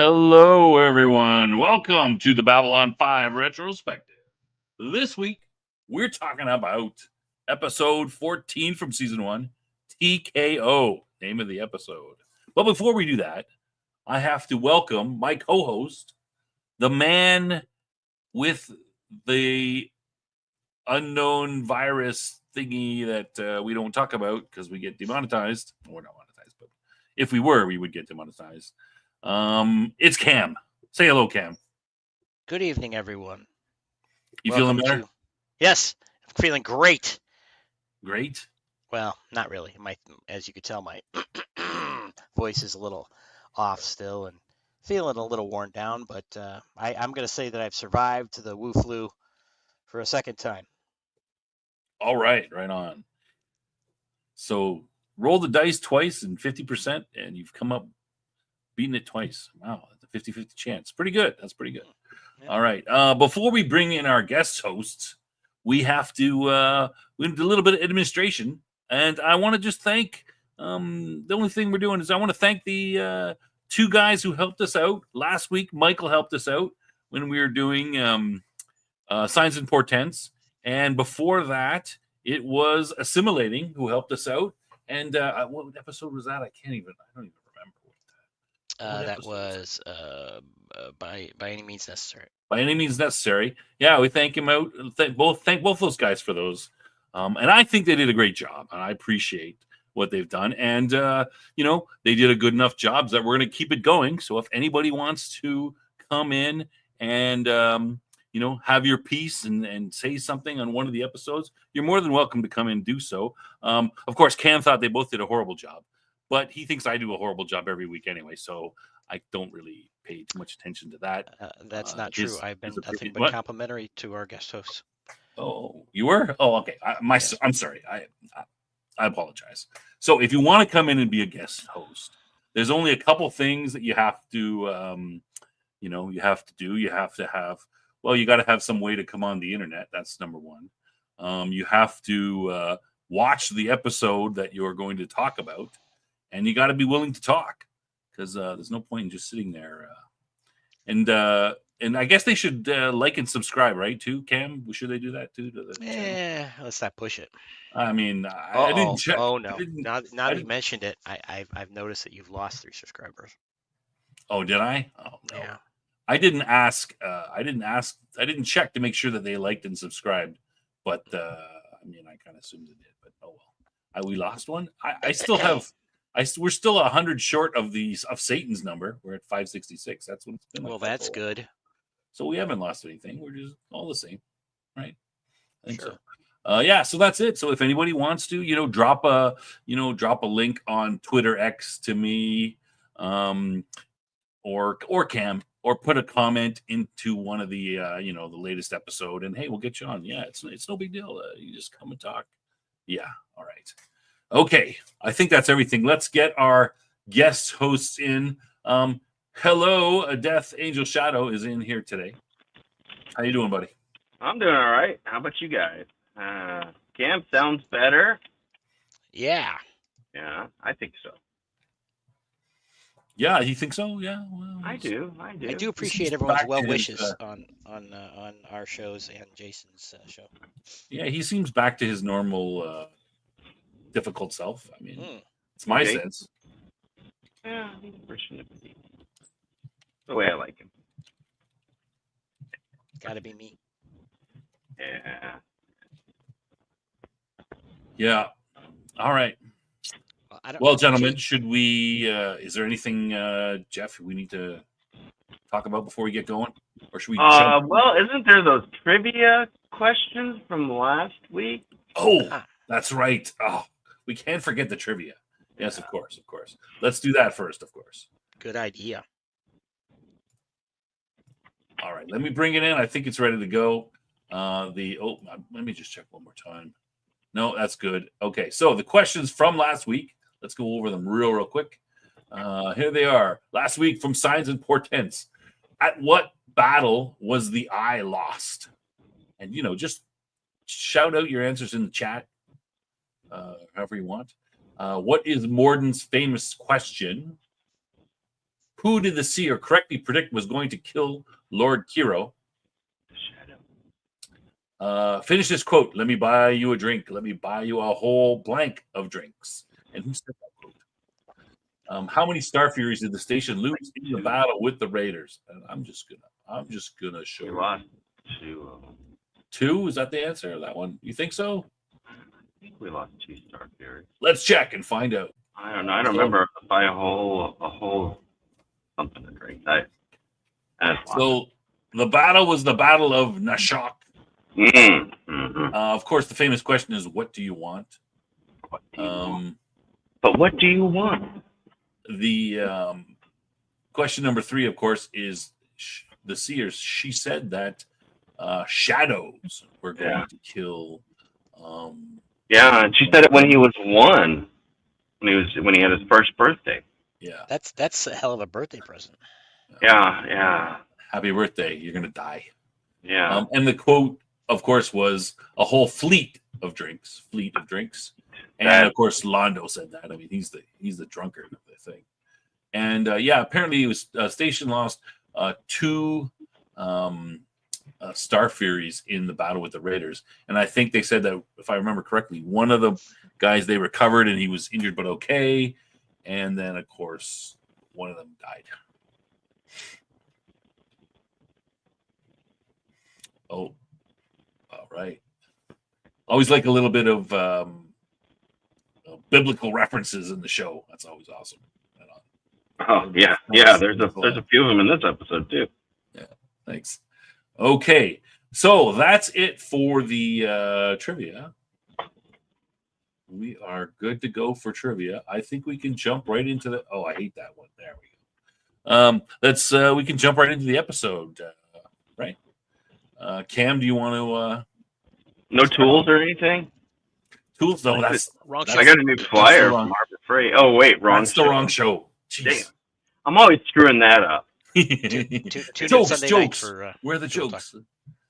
Hello, everyone. Welcome to the Babylon 5 Retrospective. This week, we're talking about episode 14 from season 1, TKO, name of the episode. But before we do that, I have to welcome my co host, the man with the unknown virus thingy that we don't talk about because we get demonetized. We're not monetized, but if we were, we would get demonetized. It's Cam. Say hello, Cam. Good evening, everyone. You feeling better? Yes, I'm feeling great. Great. Well, not really. As you could tell, my voice is a little off still and feeling a little worn down. But I'm going to say that I've survived the Wu flu for a second time. All right, right on. So roll the dice twice and 50%, and you've come up beating it twice. Wow, that's a 50-50 chance. Pretty good. That's pretty good. Yeah. All right. Before we bring in our guest hosts, we have to do a little bit of administration. And I want to just thank the only thing we're doing is I want to thank the two guys who helped us out last week. Michael helped us out when we were doing Signs and Portents. And before that, it was Assimilating who helped us out. And what episode was that? I don't even remember. That was by any means necessary. By any means necessary. Yeah, we thank him out. Thank both those guys for those. And I think they did a great job, and I appreciate what they've done. And they did a good enough job that we're going to keep it going. So if anybody wants to come in and have your piece and say something on one of the episodes, you're more than welcome to come in and do so. Of course, Cam thought they both did a horrible job, but he thinks I do a horrible job every week anyway. So I don't really pay too much attention to that. That's not true. I've been nothing but complimentary to our guest hosts. Oh, you were? Oh, okay. I'm sorry. I apologize. So if you want to come in and be a guest host, there's only a couple things that you have to, you have to do. You have to have, you got to have some way to come on the internet. That's number one. You have to watch the episode that you're going to talk about, and you got to be willing to talk because there's no point in just sitting there. And I guess they should like and subscribe, right? Too, Cam? Should they do that too? To the channel? Let's not push it. I mean, I didn't check. Oh no! Now that you mentioned it, I've noticed that you've lost 3 subscribers. Oh, did I? Oh no. Yeah. I didn't ask. I didn't check to make sure that they liked and subscribed. But I kind of assumed they did. But oh well. We lost one. I still have. We're still 100 short of Satan's number. We're at 566. That's what it's been. Well, that's good. So we haven't lost anything. We're just all the same, right? I think so. Yeah, so that's it. So if anybody wants to, drop a link on Twitter X to me, or Cam, or put a comment into one of the the latest episode, and hey, we'll get you on. Yeah, it's no big deal. You just come and talk. Yeah, all right. Okay, I think that's everything. Let's get our guest hosts in. Hello, Death Angel Shadow is in here today. How you doing, buddy? I'm doing all right. How about you guys? Cam sounds better. Yeah. Yeah, I think so. Yeah, you think so? Yeah. Well, I do. I do appreciate everyone's well wishes on our shows and Jason's show. Yeah, he seems back to his normal difficult self. I mean, it's my sense. Yeah, he's pushing it. The way I like him. Gotta be me. Yeah. Yeah. All right. Well, gentlemen, should we? Is there anything, Jeff, we need to talk about before we get going, or should we? Well, isn't there those trivia questions from last week? Oh, that's right. Oh, we can't forget the trivia. Yes, of course. Let's do that first, of course. Good idea. All right, let me bring it in. I think it's ready to go. Let me just check one more time. No, that's good. Okay, so the questions from last week. Let's go over them real quick. Here they are. Last week from Signs and Portents. At what battle was the eye lost? And, just shout out your answers in the chat, however you want. What is Morden's famous question? Who did the seer correctly predict was going to kill Lord Kiro? Shadow. Finish this quote. Let me buy you a drink. Let me buy you a whole blank of drinks. And who said that quote? How many Star Furies did the station lose in the battle with the Raiders? And I'm just gonna show We you. lost 2 of them. 2? Is that the answer? That one? You think so? I think we lost 2 Star Furies. Let's check and find out. I don't know. I don't remember if I buy a whole something to drink. So the battle was the Battle of Nashok. Of course, the famous question is, what do you want? What do you want? But what do you want? The question number 3, of course, is the seers. She said that shadows were going to kill. Yeah, and she said it when he was 1, when he had his first birthday. Yeah, That's a hell of a birthday present. Yeah. Happy birthday! You're gonna die. Yeah. And the quote, of course, was a whole fleet of drinks. And of course, Londo said that. I mean, he's the drunkard of the thing. And apparently, it was station lost 2 Star Furies in the battle with the Raiders. And I think they said that, if I remember correctly, one of the guys they recovered and he was injured but okay. And then, of course, one of them died. Oh, all right. Always like a little bit of biblical references in the show. That's always awesome. Oh yeah. There's a few of them in this episode too. Yeah. Thanks. Okay, so that's it for the trivia. We are good to go for trivia. I think we can jump right into the. Oh, I hate that one. There we go. We can jump right into the episode. Right. Cam, do you want to? No tools or anything? Tools? No, that's wrong. I got a new flyer from Harbor Freight. Oh wait, wrong. That's the wrong show. Jeez. Damn. I'm always screwing that up. Jokes. Where are the jokes?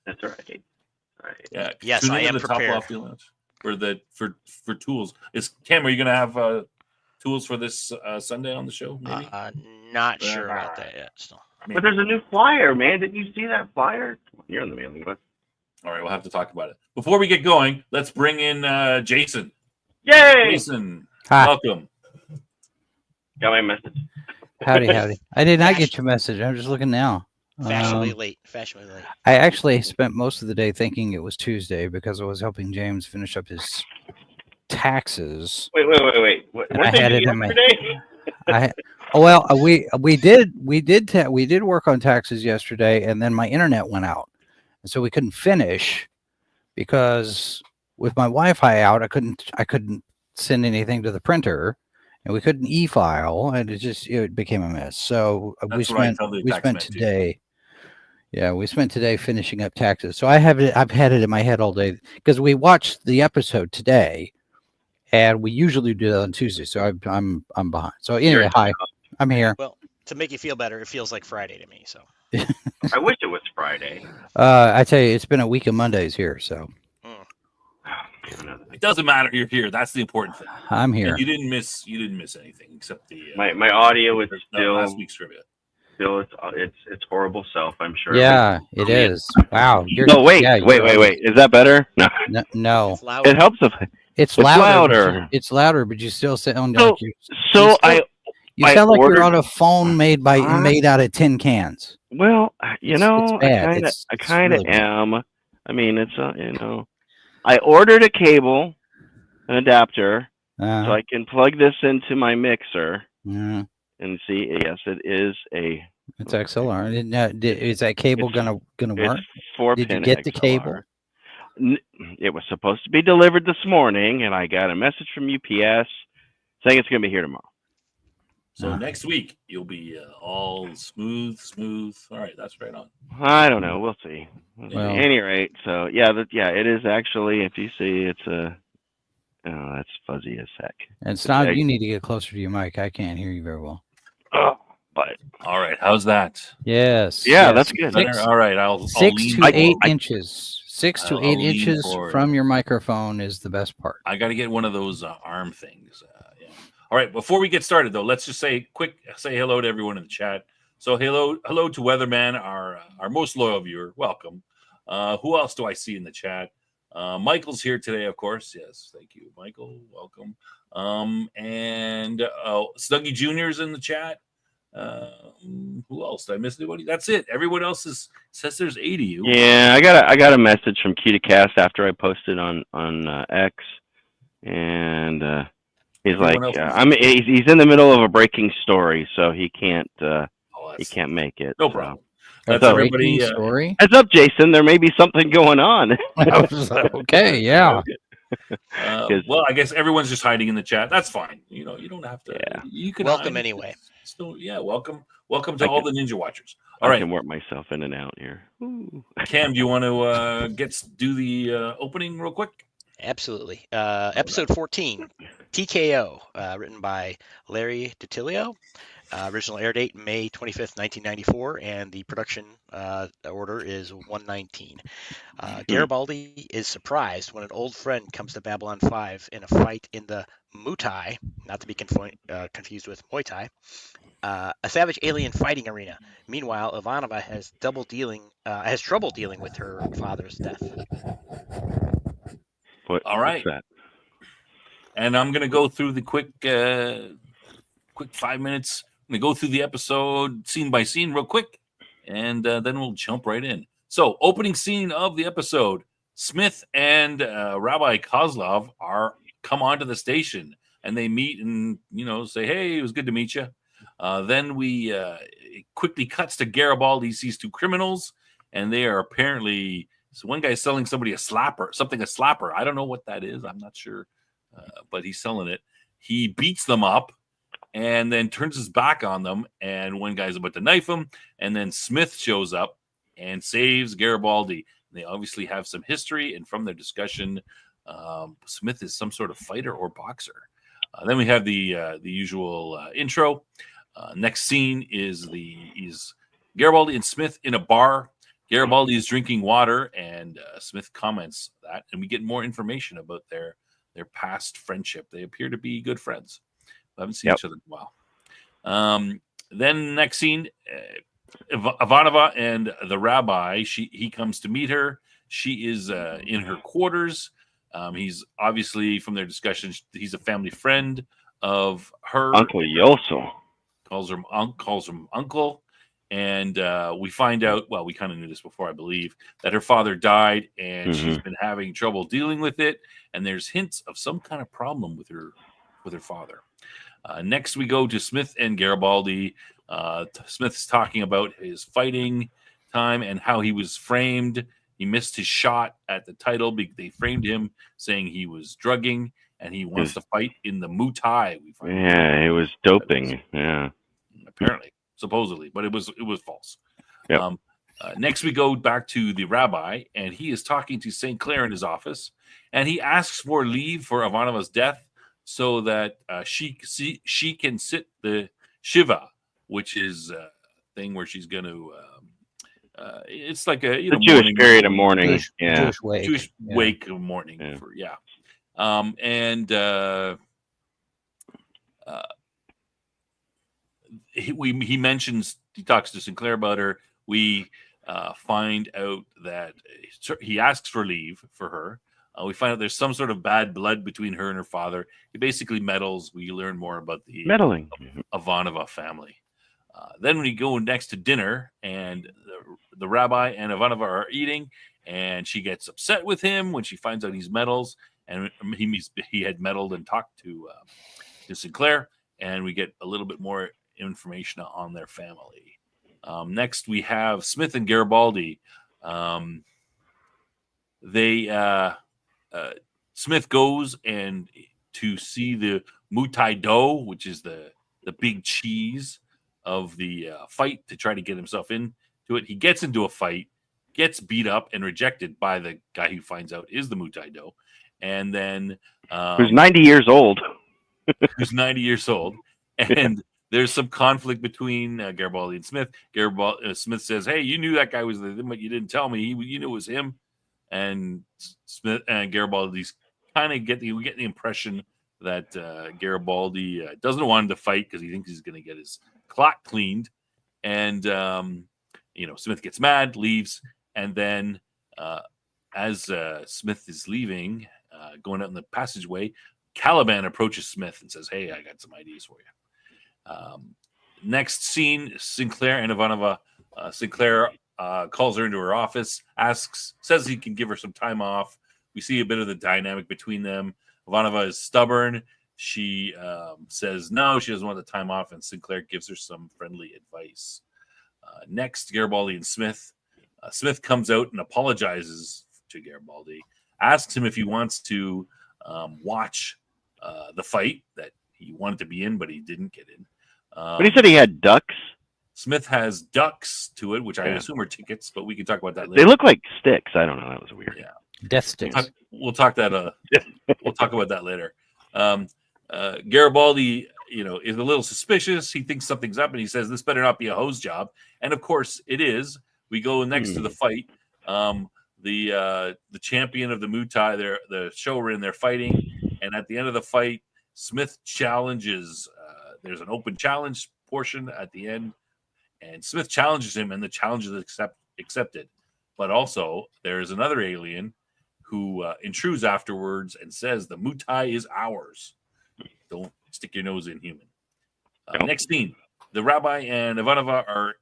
That's all right. Yeah. Yes, tune I in am to the Top prepared. Lofty Lounge for tools. Is Cam? Are you going to have tools for this Sunday on the show? Maybe. Not sure about that yet. Still. But there's a new flyer, man. Didn't you see that flyer? You're on the mailing list. All right, we'll have to talk about it. Before we get going, let's bring in Jason. Yay! Jason, Hi. welcome. Got my message. Howdy. I did not get your message. I'm just looking now. Fashionably late. I actually spent most of the day thinking it was Tuesday because I was helping James finish up his taxes. Wait. And I had it in my. We did work on taxes yesterday, and then my internet went out, and so we couldn't finish because with my Wi-Fi out, I couldn't send anything to the printer, and we couldn't e-file, and it became a mess. So we spent today. Yeah, we spent today finishing up taxes. So I've had it in my head all day because we watched the episode today, and we usually do that on Tuesday. So I'm behind. So anyway, hi, I'm here. Well, to make you feel better, it feels like Friday to me. So I wish it was Friday. I tell you, it's been a week of Mondays here. So it doesn't matter. You're here. That's the important thing. I'm here. And you didn't miss anything except the my audio is still last week's trivia. Still, it's horrible self. I'm sure. Yeah, it is. Wow. No, wait. Is that better? No. It's it helps if it's louder. It's louder, but you still sound like you. You sound like you're on a phone made out of tin cans. Well, it's I kind of am. I mean, it's I ordered a cable, an adapter, so I can plug this into my mixer. And see, yes, it is a. It's XLR. Is that cable gonna work? 4-pin. Did you get the XLR. cable? It was supposed to be delivered this morning, and I got a message from UPS saying it's gonna be here tomorrow. So next week you'll be all smooth. All right, that's right on. I don't know. We'll see. Well, at any rate, so it is actually. If you see, it's a. Oh, that's fuzzy as heck. And Snob, you need to get closer to your mic. I can't hear you very well. But all right, how's that? Yes. Yeah, that's good. All right, I'll 6 to 8 inches. 6 to 8 inches forward. from your microphone is the best part. I got to get one of those arm things. All right, before we get started, though, let's just say hello to everyone in the chat. So hello to Weatherman, our most loyal viewer. Welcome. Who else do I see in the chat? Michael's here today, of course. Yes, thank you, Michael. Welcome. And Snuggy Jr.'s in the chat. Who else? Did I miss anybody? That's it. Everyone else says there's 80. Yeah, I got a message from QTCast after I posted on X, and he's Everyone like, else I mean, he's in the middle of a breaking story, so he can't make it. No so. problem. That's everybody. Story. Heads up, Jason. There may be something going on. Okay, yeah. Well, I guess everyone's just hiding in the chat. That's fine. You don't have to. Yeah. You can welcome hide. anyway. Welcome to all the Ninja Watchers. All right, I can work myself in and out here. Ooh. Cam, do you want to do the opening real quick? Absolutely. Episode 14, TKO, written by Larry DiTilio. Original air date May 25th, 1994, and the production order is 119. Garibaldi is surprised when an old friend comes to Babylon 5 in a fight in the Muay Thai, not to be confused with Muay Thai, a savage alien fighting arena. Meanwhile, Ivanova has trouble dealing with her father's death. All right. What's that? And I'm going to go through the quick 5 minutes. I'm going to go through the episode scene by scene real quick, and then we'll jump right in. So, opening scene of the episode, Smith and Rabbi Kozlov come onto the station, and they meet and, say, hey, it was good to meet you. Then it quickly cuts to Garibaldi. He sees two criminals, and they are apparently, so one guy's selling somebody a slapper. I don't know what that is. I'm not sure, but he's selling it. He beats them up and then turns his back on them, and one guy's about to knife him, and then Smith shows up and saves Garibaldi. They obviously have some history, and from their discussion, Smith is some sort of fighter or boxer. Then we have the usual intro. Next scene is Garibaldi and Smith in a bar. Garibaldi is drinking water, and Smith comments that, and we get more information about their past friendship. They appear to be good friends. We haven't seen each other in a while. Then next scene, Ivanova and the rabbi. He comes to meet her. She is in her quarters. He's obviously, from their discussion, he's a family friend of her. Uncle Yoso calls him uncle. And we find out, well, we kind of knew this before, I believe, that her father died, and she's been having trouble dealing with it. And there's hints of some kind of problem with her father. Next, we go to Smith and Garibaldi. Smith's talking about his fighting time and how he was framed. He missed his shot at the title. They framed him saying he was drugging, and he wants to fight in the Muay Thai. He was doping. Yeah, apparently, supposedly, but it was false. Yep. Next, we go back to the rabbi, and he is talking to St. Clair in his office, and he asks for leave for Ivanova's death so that she can sit the Shiva, which is a thing where she's going to. It's like a Jewish period of mourning, Jewish wake of mourning. He mentions, he talks to Sinclair about her. We find out that he asks for leave for her. We find out there's some sort of bad blood between her and her father. He basically meddles. We learn more about the meddling Ivanova family. Then we go next to dinner, and the rabbi and Ivanova are eating, and she gets upset with him when she finds out he's meddles, and he had meddled and talked to Sinclair, and we get a little bit more information on their family. Next, we have Smith and Garibaldi. Smith goes and to see the Muay Thai Do, which is the big cheese of the fight, to try to get himself into it. He gets into a fight, gets beat up and rejected by the guy who finds out is the Muay Thai Do, and then who's 90 years old. And there's some conflict between Garibaldi and Smith. Smith says, "Hey, you knew that guy was the, but you didn't tell me. You knew it was him." And Smith and Garibaldi's kind of we get the impression that Garibaldi doesn't want him to fight because he thinks he's going to get his clock cleaned. And, Smith gets mad, leaves. And then as Smith is leaving, going out in the passageway, Caliban approaches Smith and says, "Hey, I got some ideas for you." Next scene, Sinclair and Ivanova. Sinclair calls her into her office, says he can give her some time off. We see a bit of the dynamic between them. Ivanova is stubborn. She says no, she doesn't want the time off, and Sinclair gives her some friendly advice. Next, Garibaldi and Smith. Smith comes out and apologizes to Garibaldi, asks him if he wants to watch the fight that he wanted to be in, but he didn't get in. But he said he had ducks. Smith has ducks to it, which I assume are tickets, but we can talk about that later. They look like sticks. I don't know. That was weird. Yeah, death sticks. We'll talk about that later. Garibaldi, is a little suspicious. He thinks something's up, and he says, "This better not be a hose job." And of course, it is. We go next to the fight. The champion of the Muay Thai, the Shorin, they're fighting, and at the end of the fight, Smith challenges. There's an open challenge portion at the end, and Smith challenges him, and the challenge is accepted. But also, there's another alien who intrudes afterwards and says, "The Muay Thai is ours. Don't stick your nose in, human." Next scene, the rabbi and Ivanova are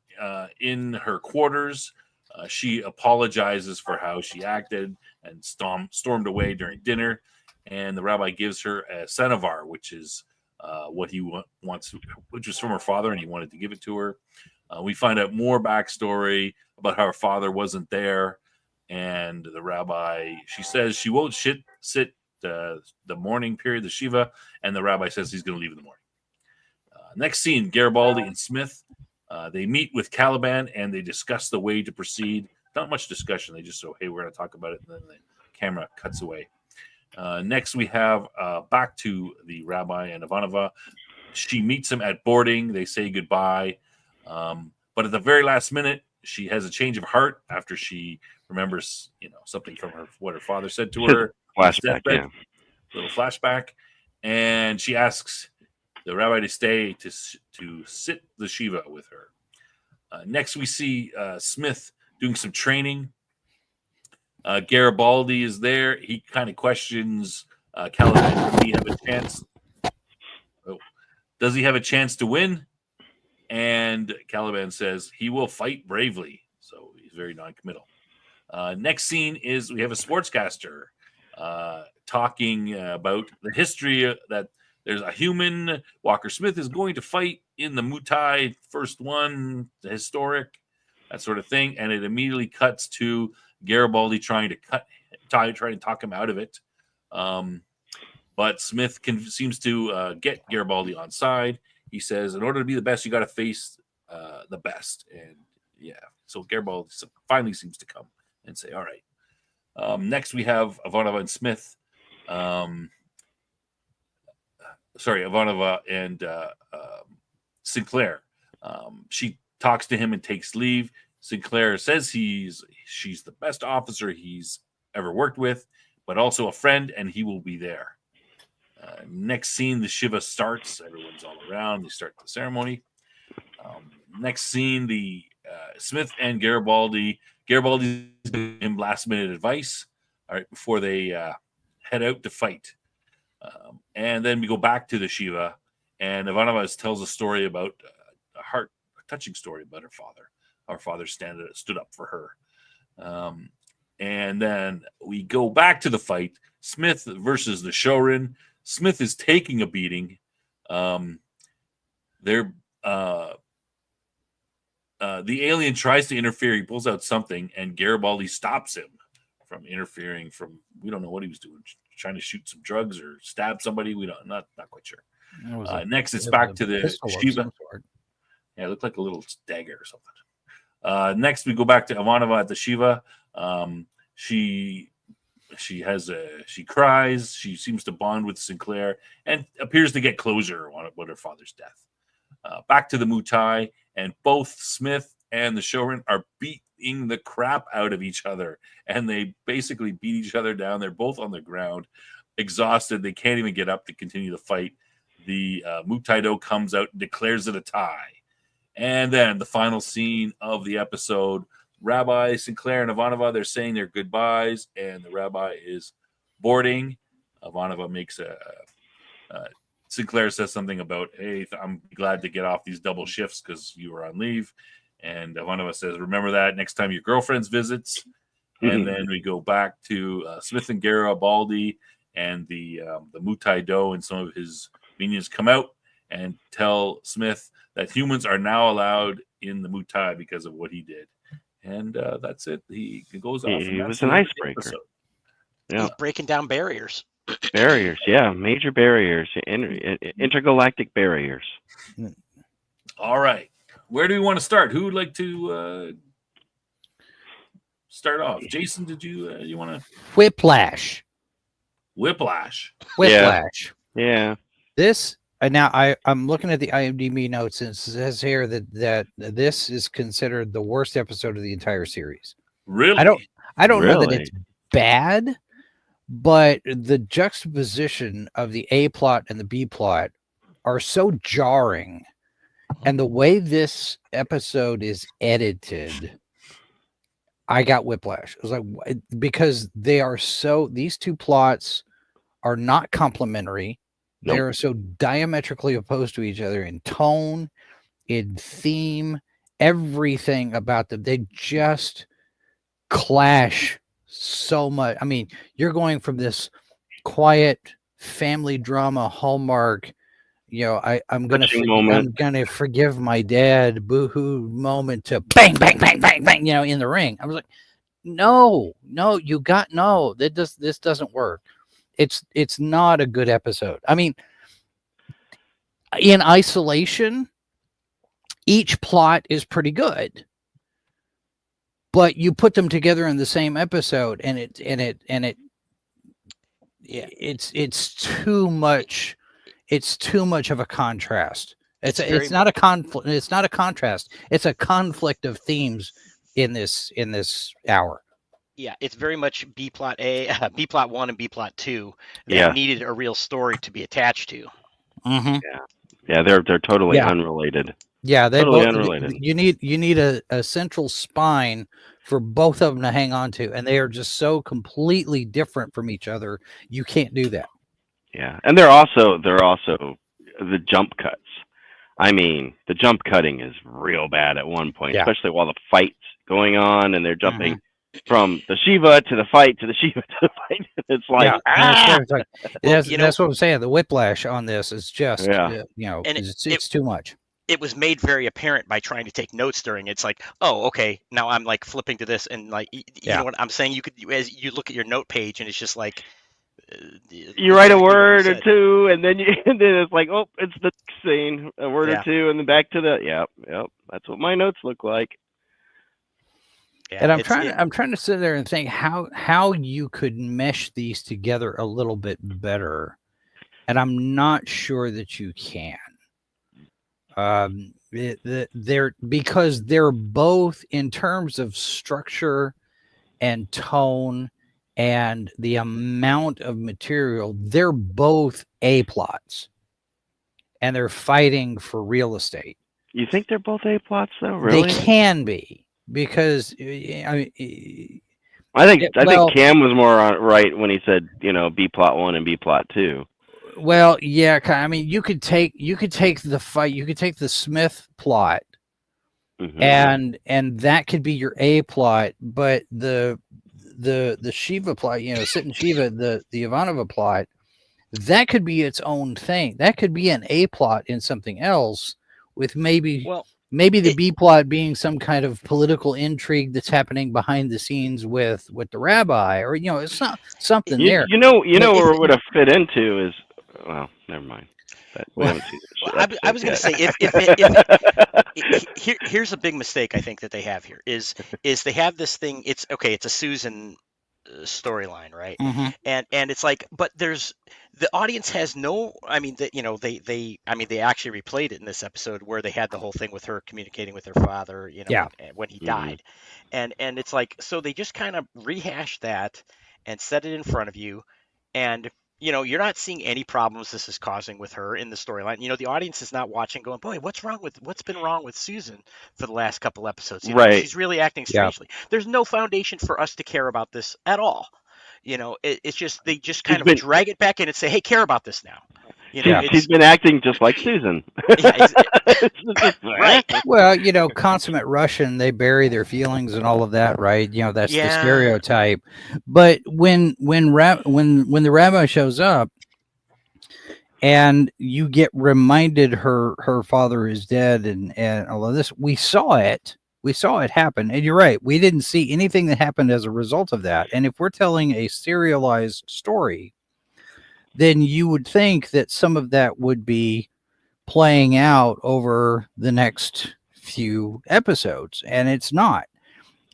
in her quarters. She apologizes for how she acted and stormed away during dinner. And the rabbi gives her a samovar, which is what he wants, which was from her father, and he wanted to give it to her. We find out more backstory about how her father wasn't there. And the rabbi, she says she won't sit the morning period, the Shiva, and the rabbi says he's going to leave in the morning. Next scene, Garibaldi and Smith. They meet with Caliban and they discuss the way to proceed. Not much discussion. They just say, "Hey, we're going to talk about it," and then the camera cuts away. Next, we have back to the rabbi and Ivanova. She meets him at boarding. They say goodbye. But at the very last minute, she has a change of heart after she remembers, something from what her father said to her. Flashback, yeah. Little flashback. And she asks the rabbi to stay to sit the Shiva with her. Next, we see Smith doing some training. Garibaldi is there. He kind of questions Caliban. Does he have a chance to win? And Caliban says he will fight bravely. So he's very non-committal. Next scene is we have a sportscaster talking about the history that there's a human. Walker Smith is going to fight in the Muay Thai first one, the historic, that sort of thing. And it immediately cuts to Garibaldi trying to talk him out of it. But Smith seems to get Garibaldi on side. He says, in order to be the best, you got to face the best. And so Garibaldi finally seems to come and say, all right. Next, we have Ivanova and Smith. Ivanova and Sinclair. She talks to him and takes leave. Sinclair says she's the best officer he's ever worked with, but also a friend, and he will be there. Next scene, the Shiva starts. Everyone's all around. They start the ceremony. Next scene, the Smith and Garibaldi. Garibaldi's giving him last-minute advice, all right, before they head out to fight. And then we go back to the Shiva, and Ivanova tells a story about a touching story about her father. Our father stood up for her. And then we go back to the fight. Smith versus the Shorin. Smith is taking a beating. The alien tries to interfere. He pulls out something, and Garibaldi stops him from interfering. We don't know what he was doing, trying to shoot some drugs or stab somebody. We don't, not quite sure. Next, it's back to the Shiva. Yeah, it looked like a little dagger or something. Next, we go back to Ivanova at the Shiva. She cries. She seems to bond with Sinclair and appears to get closure on her father's death. Back to the Muay Thai, and both Smith and the Shorin are beat the crap out of each other, and they basically beat each other down. They're both on the ground, exhausted. They can't even get up to continue the fight. The Muay Thai Do comes out and declares it a tie. And then the final scene of the episode, Rabbi Sinclair and Ivanova, they're saying their goodbyes, and the rabbi is boarding. Ivanova makes Sinclair says something about, hey, I'm glad to get off these double shifts because you were on leave. And Ivanova says, remember that next time your girlfriend's visits. And then we go back to Smith and Garibaldi, and the Muay Thai Do and some of his minions come out and tell Smith that humans are now allowed in the Muay Thai because of what he did. And that's it. He goes off. He was an icebreaker. Yeah. He's breaking down barriers. Barriers, yeah. Major barriers. Intergalactic barriers. All right. Where do we want to start? Who would like to start off? Jason, did you want to? Whiplash. Yeah. This now I'm looking at the IMDb notes, and it says here that this is considered the worst episode of the entire series. Really? I don't know that it's bad, but the juxtaposition of the A plot and the B plot are so jarring, and the way this episode is edited, I got whiplash. It was like, because these two plots are not complementary. Nope. They are so diametrically opposed to each other in tone, in theme, everything about them. They just clash so much. I mean, you're going from this quiet family drama hallmark, I'm gonna forgive my dad, boo-hoo moment, to bang, bang, bang, bang, bang, in the ring. I was like, no, this doesn't work. It's not a good episode. I mean, in isolation, each plot is pretty good, but you put them together in the same episode, and it's too much. It's too much of a contrast. It's not a conflict. It's not a contrast. It's a conflict of themes in this hour. Yeah, it's very much B plot 1 and B plot 2 that needed a real story to be attached to. Mm-hmm. Yeah, they're totally unrelated. Yeah, they totally both unrelated. You need a central spine for both of them to hang on to, and they are just so completely different from each other. You can't do that. Yeah, and they're also the jump cuts. I mean, the jump cutting is real bad at one point, especially while the fight's going on, and they're jumping from the Shiva to the fight to the Shiva to the fight. It's like, that's what I'm saying. The whiplash on this is just, it's too much. It was made very apparent by trying to take notes during it. It's like, oh, okay, now I'm like flipping to this, and like, you know what I'm saying? As you look at your note page, and it's just like, you write a word or two, and then it's like, oh, it's the scene, a word or two, and then back to the yep. That's what my notes look like. Yeah, and I'm trying to sit there and think how you could mesh these together a little bit better, and I'm not sure that you can. Because they're both, in terms of structure and tone and the amount of material, they're both A plots, and they're fighting for real estate. You think they're both A plots, though? Really? They can be, because I think Cam was more right when he said, B plot 1 and B plot 2. Well, yeah, I mean, you could take the fight, you could take the Smith plot, and that could be your A plot, but the Shiva plot, Sit and Shiva, the Ivanova plot, that could be its own thing. That could be an A plot in something else, with maybe the B plot being some kind of political intrigue that's happening behind the scenes with the rabbi, or it's not something there. Where it would have fit into is, well, never mind. I was going to say, here's a big mistake I think that they have here is they have this thing. It's a Susan storyline, right? Mm-hmm. And it's like, but there's the audience has no. I mean, they actually replayed it in this episode where they had the whole thing with her communicating with her father, Yeah. when he Mhm. died, and it's like, so they just kind of rehashed that and set it in front of you, and you're not seeing any problems this is causing with her in the storyline. The audience is not watching going, boy, what's been wrong with Susan for the last couple episodes? Right. She's really acting Yeah. strangely. There's no foundation for us to care about this at all. It's just, they just kind She's of been drag it back in and say, hey, care about this now. Yeah. she's been acting just like Susan. Yeah, It's just, right. Well, consummate Russian, they bury their feelings and all of that, right? That's the Yeah. stereotype. But when the rabbi shows up and you get reminded her father is dead and all of this, we saw it happen. And you're right, we didn't see anything that happened as a result of that. And if we're telling a serialized story, then you would think that some of that would be playing out over the next few episodes, and it's not.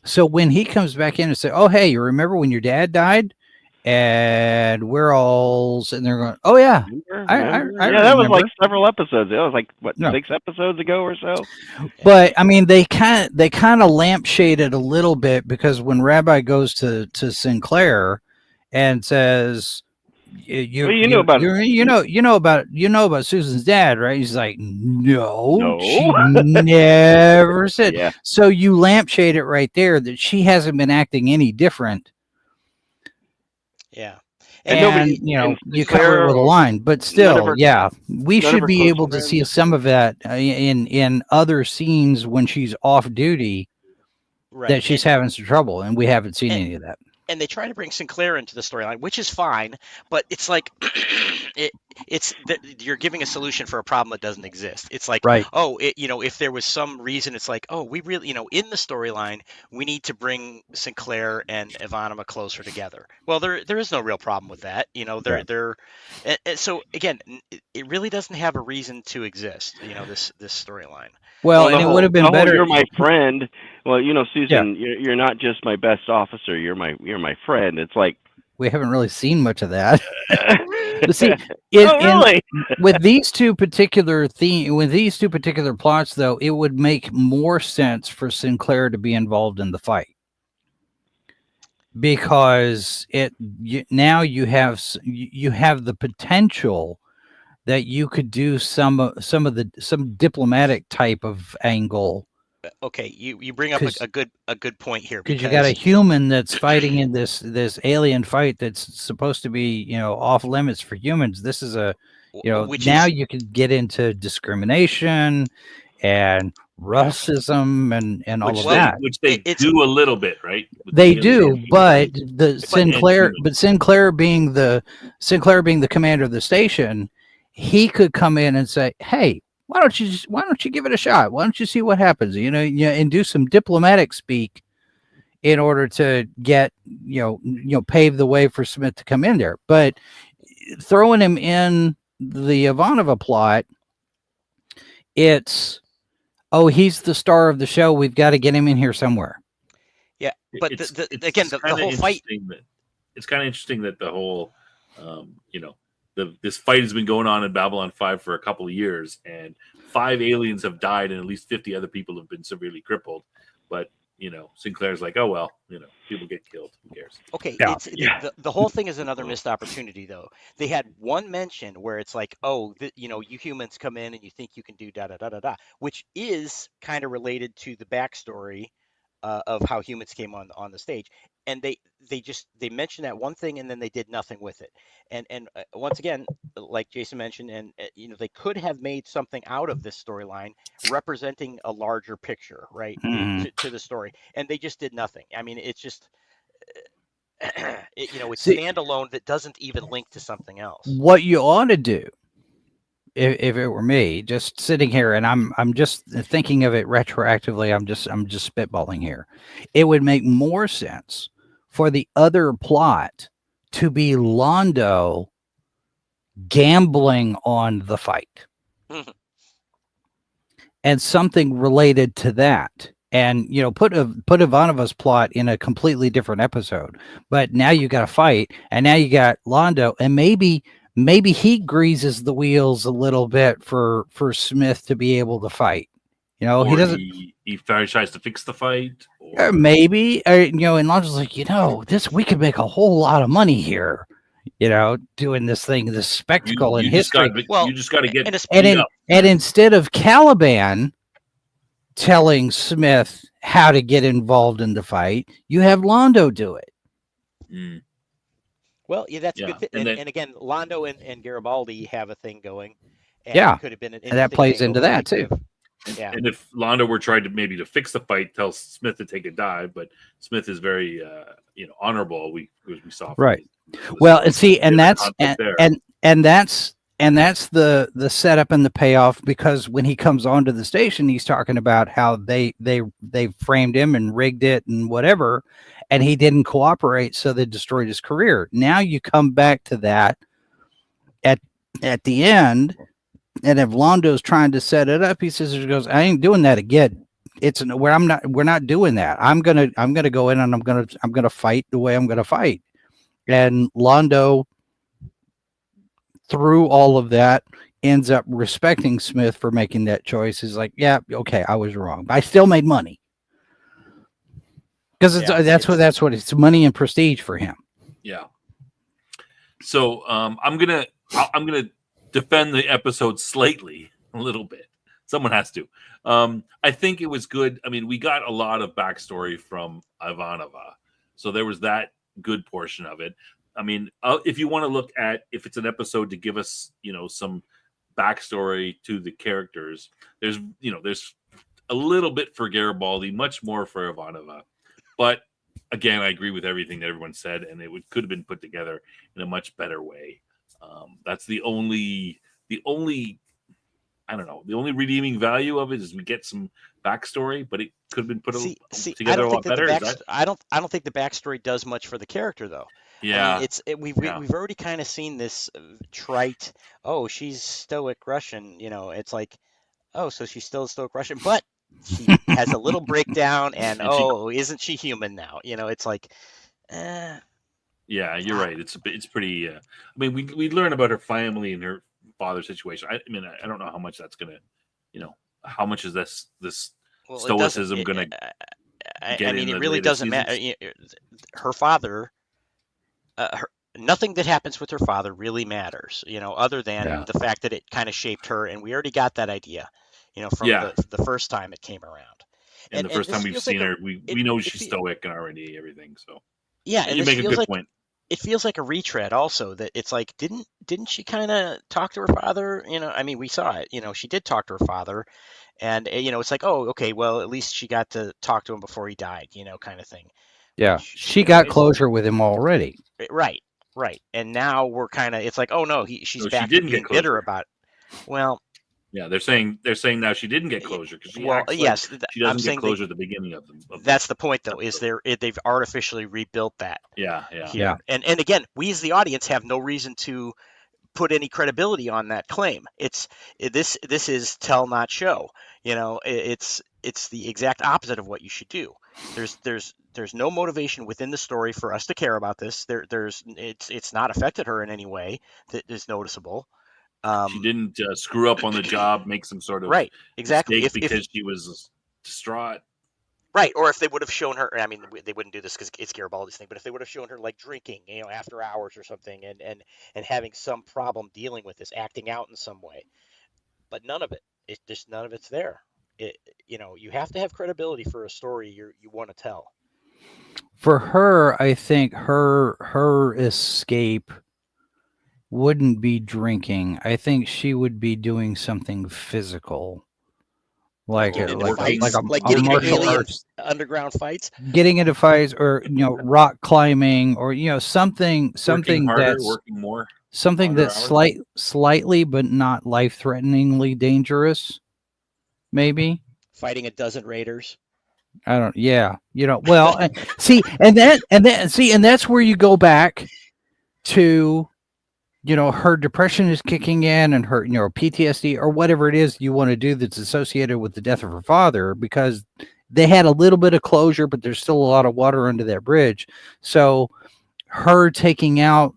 So when he comes back in and say, "Oh, hey, you remember when your dad died?" and we're all sitting there going, "Oh yeah, I yeah, that was remember." like several episodes. That was like what, No. 6 episodes ago or so. But I mean, they kind of lampshaded a little bit, because when Rabbi goes to Sinclair and says, you know about Susan's dad, right? He's like, no. She No. never said. Yeah. So you lampshade it right there that she hasn't been acting any different. Yeah. And And nobody- and you cover it with a line, but still, we none of should her be close able to friends. see some of that in other scenes when she's off duty, Right. that she's having some trouble, and we haven't seen any of that. And they try to bring Sinclair into the storyline, which is fine, but it's like you're giving a solution for a problem that doesn't exist. It's like, Right. if there was some reason, it's like, we really, in the storyline, we need to bring Sinclair and Ivanova closer together. Well, there is no real problem with that. So again, it really doesn't have a reason to exist. This storyline. Well, and it would have been better. You're my friend. Well, Susan, you're not just my best officer. You're my friend. It's like, we haven't really seen much of that. But see, really? with these two particular plots, though, it would make more sense for Sinclair to be involved in the fight, because now you have the potential that you could do some diplomatic type of angle. Okay, you bring up a good point here, because you got a human that's fighting in this alien fight that's supposed to be off limits for humans. This is you can get into discrimination and racism and all of that, which they do a little bit, right? They do, but Sinclair being the commander of the station, he could come in and say, "Hey, why don't you give it a shot? Why don't you see what happens? And do some diplomatic speak in order to get pave the way for Smith to come in there." But throwing him in the Ivanova plot, it's, he's the star of the show, we've got to get him in here somewhere. Yeah, but the whole fight. It's kind of interesting that the whole, this fight has been going on in Babylon 5 for a couple of years, and 5 aliens have died, and at least 50 other people have been severely crippled. But Sinclair's like, oh well, people get killed. Who cares? Okay, the whole thing is another missed opportunity, though. They had one mention where it's like, you humans come in and you think you can do da da da da da, which is kind of related to the backstory of how humans came on the stage, and they mentioned that one thing, and then they did nothing with it. And once again, like Jason mentioned, and they could have made something out of this storyline representing a larger picture, right, to the story, and they just did nothing. I mean, it's just it's standalone that doesn't even link to something else. What you ought to do, if it were me, just sitting here, and I'm just thinking of it retroactively, I'm just spitballing here, it would make more sense for the other plot to be Londo gambling on the fight. And something related to that. and put Ivanova's plot in a completely different episode. But now you got a fight, and now you got Londo, and maybe he greases the wheels a little bit for Smith to be able to fight. Or he doesn't. He tries to fix the fight. Or maybe, and Londo's like, we could make a whole lot of money here. Doing this thing, this spectacle in history. You just got to get and instead of Caliban telling Smith how to get involved in the fight, you have Londo do it. Mm. Well, yeah, that's a good. And again, Londo and Garibaldi have a thing going. And yeah, it could have been and that plays into that too. And if Londo were trying to fix the fight, tell Smith to take a dive, but Smith is very honorable. We saw right. Well, and see, and that's the setup and the payoff, because when he comes onto the station, he's talking about how they framed him and rigged it and whatever, and he didn't cooperate, so they destroyed his career. Now you come back to that at the end, and if Londo's trying to set it up, he goes, I ain't doing that again. We're not doing that. I'm gonna go in and I'm gonna fight the way I'm gonna fight. And Londo, through all of that, ends up respecting Smith for making that choice. He's like, yeah, okay, I was wrong, but I still made money, because that's what it's money and prestige for him. Yeah. So I'm gonna defend the episode slightly, a little bit. Someone has to. I think it was good. I mean, we got a lot of backstory from Ivanova, so there was that good portion of it. I mean, if you want to look at if it's an episode to give us, some backstory to the characters, there's a little bit for Garibaldi, much more for Ivanova. But again, I agree with everything that everyone said, and it could have been put together in a much better way. That's the only I don't know. The only redeeming value of it is we get some backstory, but it could have been put together a lot better. I don't think the backstory does much for the character, though. Yeah, I mean, we've already kind of seen this trite. Oh, she's stoic Russian. It's like, oh, so she's still a stoic Russian, but she has a little breakdown, and isn't she human now? It's like, yeah, you're right. It's pretty. I mean, we learn about her family and her father's situation. I mean, I don't know how much that's gonna, how much is this stoicism gonna? I mean, it really doesn't matter. Her father, nothing that happens with her father really matters. Other than the fact that it kind of shaped her, and we already got that idea, from the first time it came around. And the first time we've seen her, we know she's stoic and already everything. So yeah, and you make a good point. It feels like a retread also, that it's like, didn't she kind of talk to her father? I mean, we saw it, she did talk to her father, and, it's like, oh, okay, well, at least she got to talk to him before he died, kind of thing. Yeah. She got closure with him already. Right. And now we're kind of, it's like, oh no, she's back to being bitter about it. Well, yeah, they're saying now she didn't get closure, because she doesn't get closure at the beginning of them. That's the point, though, is they've artificially rebuilt that. Yeah. And again, we as the audience have no reason to put any credibility on that claim. This is tell not show. It's the exact opposite of what you should do. There's no motivation within the story for us to care about this. It's not affected her in any way that is noticeable. She didn't screw up on the job, make some sort of exactly mistake because she was distraught. Right, or if they would have shown her, I mean, they wouldn't do this because it's Garibaldi's thing, but if they would have shown her like drinking, after hours or something, and having some problem dealing with this, acting out in some way, but none of it's there. You have to have credibility for a story you want to tell. For her, I think her escape wouldn't be drinking. I think she would be doing something physical, like a martial arts, underground fights, getting into fights, or rock climbing, or something working more, something that's slightly but not life-threateningly dangerous. Maybe fighting a dozen raiders. I don't. Yeah, Well, and that's where you go back to. Her depression is kicking in, and her, PTSD or whatever it is you want to do that's associated with the death of her father, because they had a little bit of closure, but there's still a lot of water under that bridge. So her taking out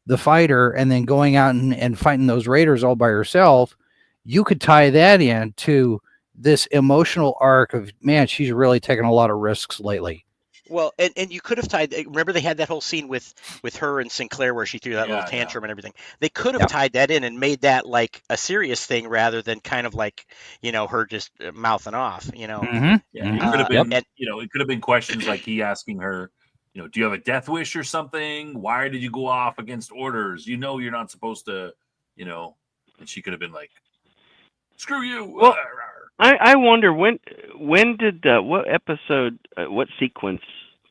the fighter and then going out and fighting those raiders all by herself, you could tie that in to this emotional arc of, man, she's really taken a lot of risks lately. Well, and you could have tied. Remember, they had that whole scene with her and Sinclair where she threw that little tantrum and everything. They could have tied that in and made that like a serious thing rather than kind of like, you know, her just mouthing off. You know, it could have been. You know, it could have been questions like he asking her, you know, do you have a death wish or something? Why did you go off against orders? You know, you're not supposed to. You know, and she could have been like, screw you. Well, I wonder when did what episode, what sequence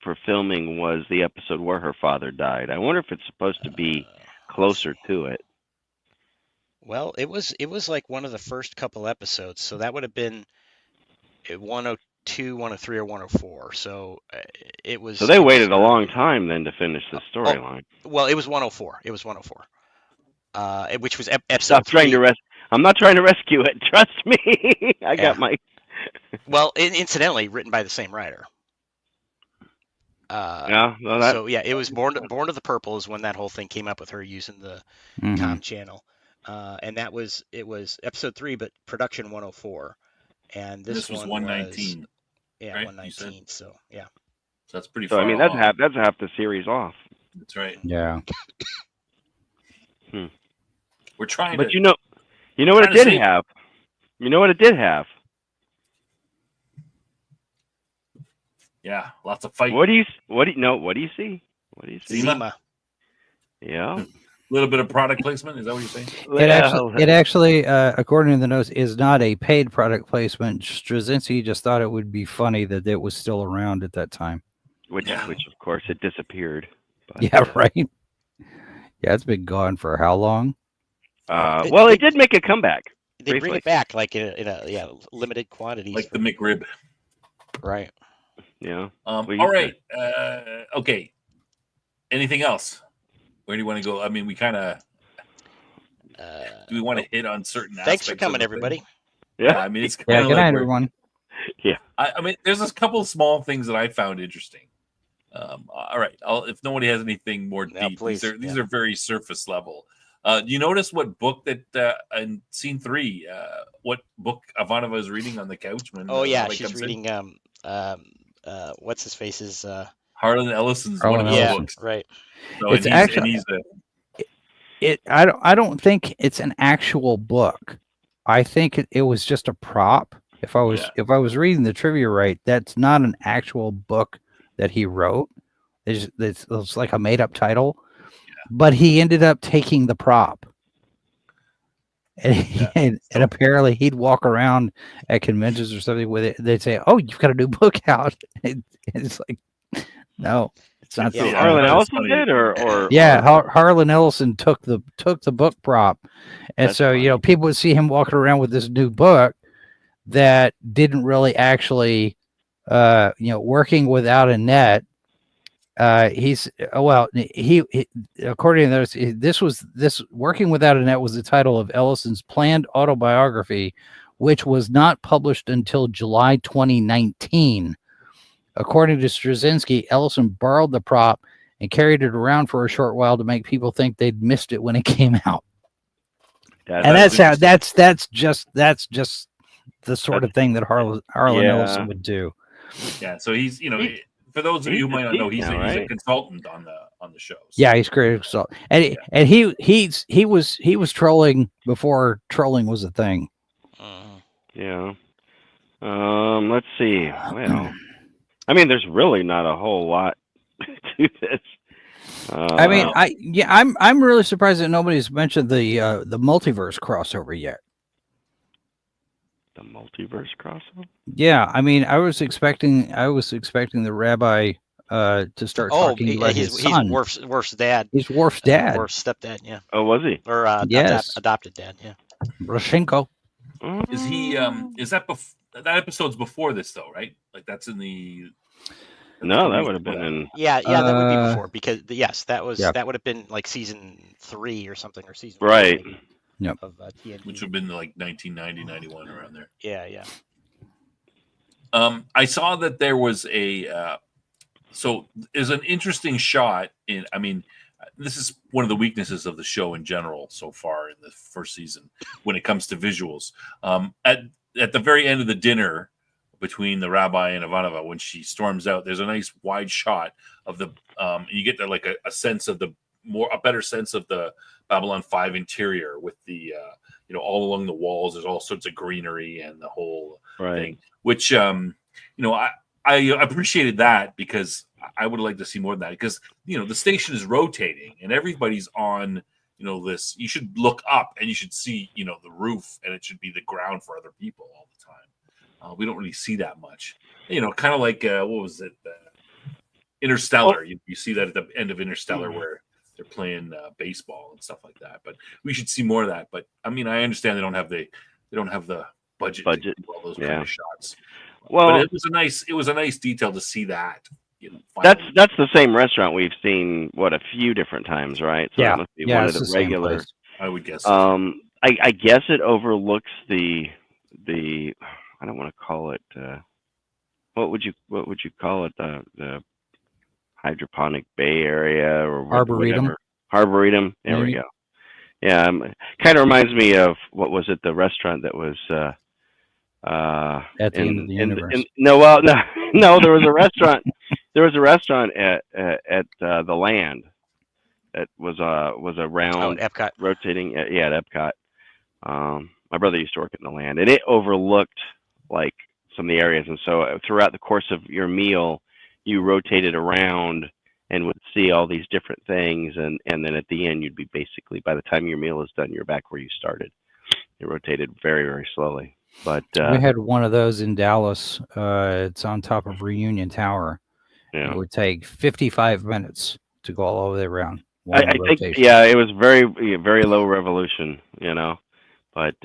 for filming was the episode where her father died? I wonder if it's supposed to be closer to it. Well, it was like one of the first couple episodes, so that would have been 102, 103, or 104. So it was. So they waited a long time then to finish the storyline. Well, it was 104. It was 104. Which was episode 3. I'm not trying to rescue it. Trust me. I got my. Well, incidentally, written by the same writer. So yeah, it was Born of the Purple is when that whole thing came up with her using the comm channel, and it was episode 3, but production 104, and this was 119. Yeah, right? 119. So yeah, so that's pretty. Far I mean, that's half the series off. That's right. Yeah. We're trying, but you know what it did have. You know what it did have. Yeah, lots of fighting. What do you see? What do you see? Zima. Yeah. A little bit of product placement. Is that what you're saying? It actually, according to the notes, is not a paid product placement. Straczynski just thought it would be funny that it was still around at that time. Which of course it disappeared. But, yeah, right. Yeah, it's been gone for how long? Well, it did make a comeback. They bring it back like in a limited quantities. Like the McRib. Right. Yeah. All right. Okay. Anything else? Where do you want to go? I mean, we kind of. Do we want to hit on certain aspects? Thanks for coming, everybody. Yeah. I mean, it's good night, everyone. Yeah. I mean, there's a couple of small things that I found interesting. All right. If nobody has anything more deep, please. These are very surface level. You notice what book that in scene 3? What book Ivanova is reading on the couch? She's reading. What's his face's Harlan Ellison's one of his books, right? So, it's actually. I don't think it's an actual book. I think it was just a prop. If I was reading the trivia right, that's not an actual book that he wrote. It's like a made up title, but he ended up taking the prop. And apparently he'd walk around at conventions or something with it. They'd say, "Oh, you've got a new book out." And it's like, no, it's not. Harlan Ellison did, or Harlan Ellison took the book prop, and that's so funny. People would see him walking around with this new book that didn't really actually, working without a net. He according to this Working Without a Net was the title of Ellison's planned autobiography, which was not published until July 2019. According to Straczynski, Ellison borrowed the prop and carried it around for a short while to make people think they'd missed it when it came out. That's just the sort of thing that Harlan Ellison would do. Yeah, so he's for those of you who might not know, he's a consultant on the show. So. Yeah, he's creative consultant, and he was trolling before trolling was a thing. Yeah. Let's see. Well, I mean, there's really not a whole lot to this. I mean, I'm really surprised that nobody's mentioned the multiverse crossover yet. The multiverse crossover? Yeah, I mean, I was expecting the rabbi to start talking about his son. He's Worf's dad. He's Worf's dad. Worf's stepdad, yeah. Oh, was he? Or yes. Adopted dad, yeah. Roshenko. Is he? Is that that episode's before this though, right? Like that's in the. No, that would have been in. Yeah, that would be before because that would have been like season 3 or something or season. Right. 4 yep. Of TNT. Which would have been like 1990, 91 around there. Yeah. I saw that there was a so there's an interesting shot in. I mean, this is one of the weaknesses of the show in general so far in the first season when it comes to visuals. At the very end of the dinner between the rabbi and Ivanova, when she storms out, there's a nice wide shot of the. You get like a sense of a better sense of the Babylon 5 interior with the all along the walls. There's all sorts of greenery and the whole thing, which I appreciated that because I would like to see more of that because the station is rotating and everybody's on this. You should look up and you should see the roof, and it should be the ground for other people all the time. We don't really see that much. Kind of like what was it, Interstellar? You see that at the end of Interstellar where they're playing baseball and stuff like that. But we should see more of that. But I mean, I understand they don't have the budget. To do all those kind of shots. Well, but it was a nice detail to see that. That's the same restaurant we've seen a few different times, right? So that must be one of the regular. I would guess. I guess it overlooks the I don't want to call it what would you call it, the hydroponic bay area or Arboretum. Arboretum. There we go. Yeah, kind of reminds me of what was it, the restaurant that was at the end of the universe. No, there was a restaurant. There was a restaurant at the Land that was around Epcot, rotating. At Epcot. My brother used to work at the Land, and it overlooked like some of the areas, and so throughout the course of your meal, you rotated around and would see all these different things, and then at the end, you'd be basically, by the time your meal is done, you're back where you started. It rotated very, very slowly. But we had one of those in Dallas. It's on top of Reunion Tower. Yeah. It would take 55 minutes to go all the way around. I think, it was very, very low revolution, But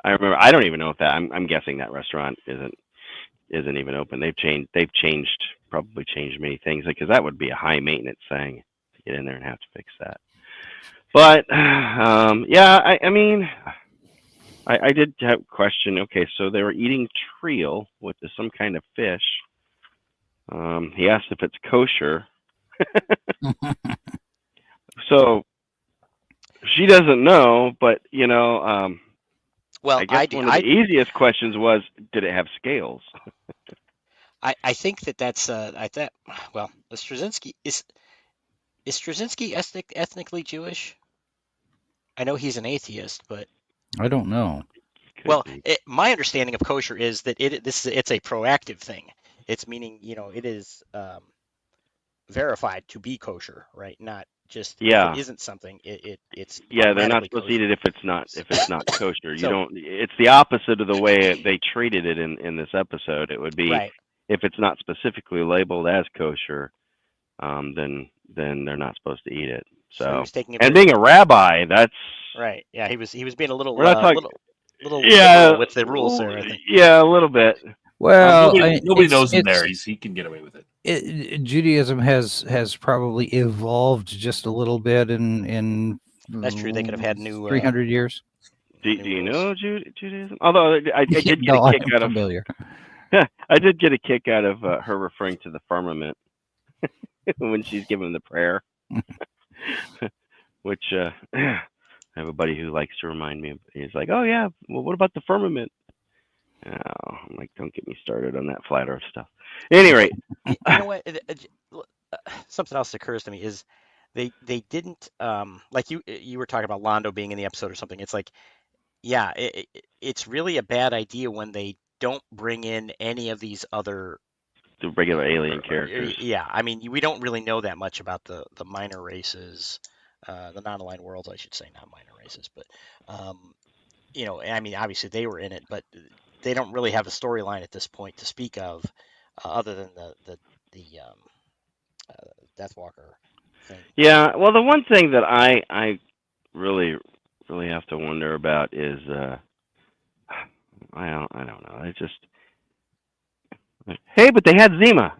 I remember, I don't even know if that. I'm guessing that restaurant isn't even open. They've probably changed many things, because that would be a high maintenance thing to get in there and have to fix that. But I mean, I did have a question. Okay, so they were eating treel, which is some kind of fish. He asked if it's kosher. So she doesn't know, but well, I guess one of the easiest questions was, did it have scales? I think that's well, Straczynski is Straczynski ethnically Jewish? I know he's an atheist, but I don't know. My understanding of kosher is that it's a proactive thing. It's meaning it is verified to be kosher, right? Not just if it isn't something. It's they're not supposed to eat it if it's not kosher. You don't. It's the opposite of the way they treated it in this episode. It would be if it's not specifically labeled as kosher, then they're not supposed to eat it. So being a rabbi, that's right. Yeah, he was being a little little with the rules there, I think. Yeah, a little bit. Well, nobody knows him there. He can get away with it. Judaism has probably evolved just a little bit in that's true. They could have had new 300 years. Do you know Judaism? Although I did get a kick out familiar. I did get a kick out of her referring to the firmament when she's giving the prayer, which I have a buddy who likes to remind me. He's like, "Oh yeah, well, what about the firmament?" Oh, I'm like, don't get me started on that flat Earth stuff. At any rate, you know what? Something else occurs to me is they didn't like you were talking about Londo being in the episode or something. It's like, it's really a bad idea when they don't bring in any of these other the regular alien characters. Yeah, I mean, we don't really know that much about the minor races, the non-aligned worlds, I should say, not minor races, but I mean, obviously they were in it, but they don't really have a storyline at this point to speak of, other than the Deathwalker thing. Yeah, well, the one thing that I really have to wonder about is I don't know. I just hey, but they had Zima.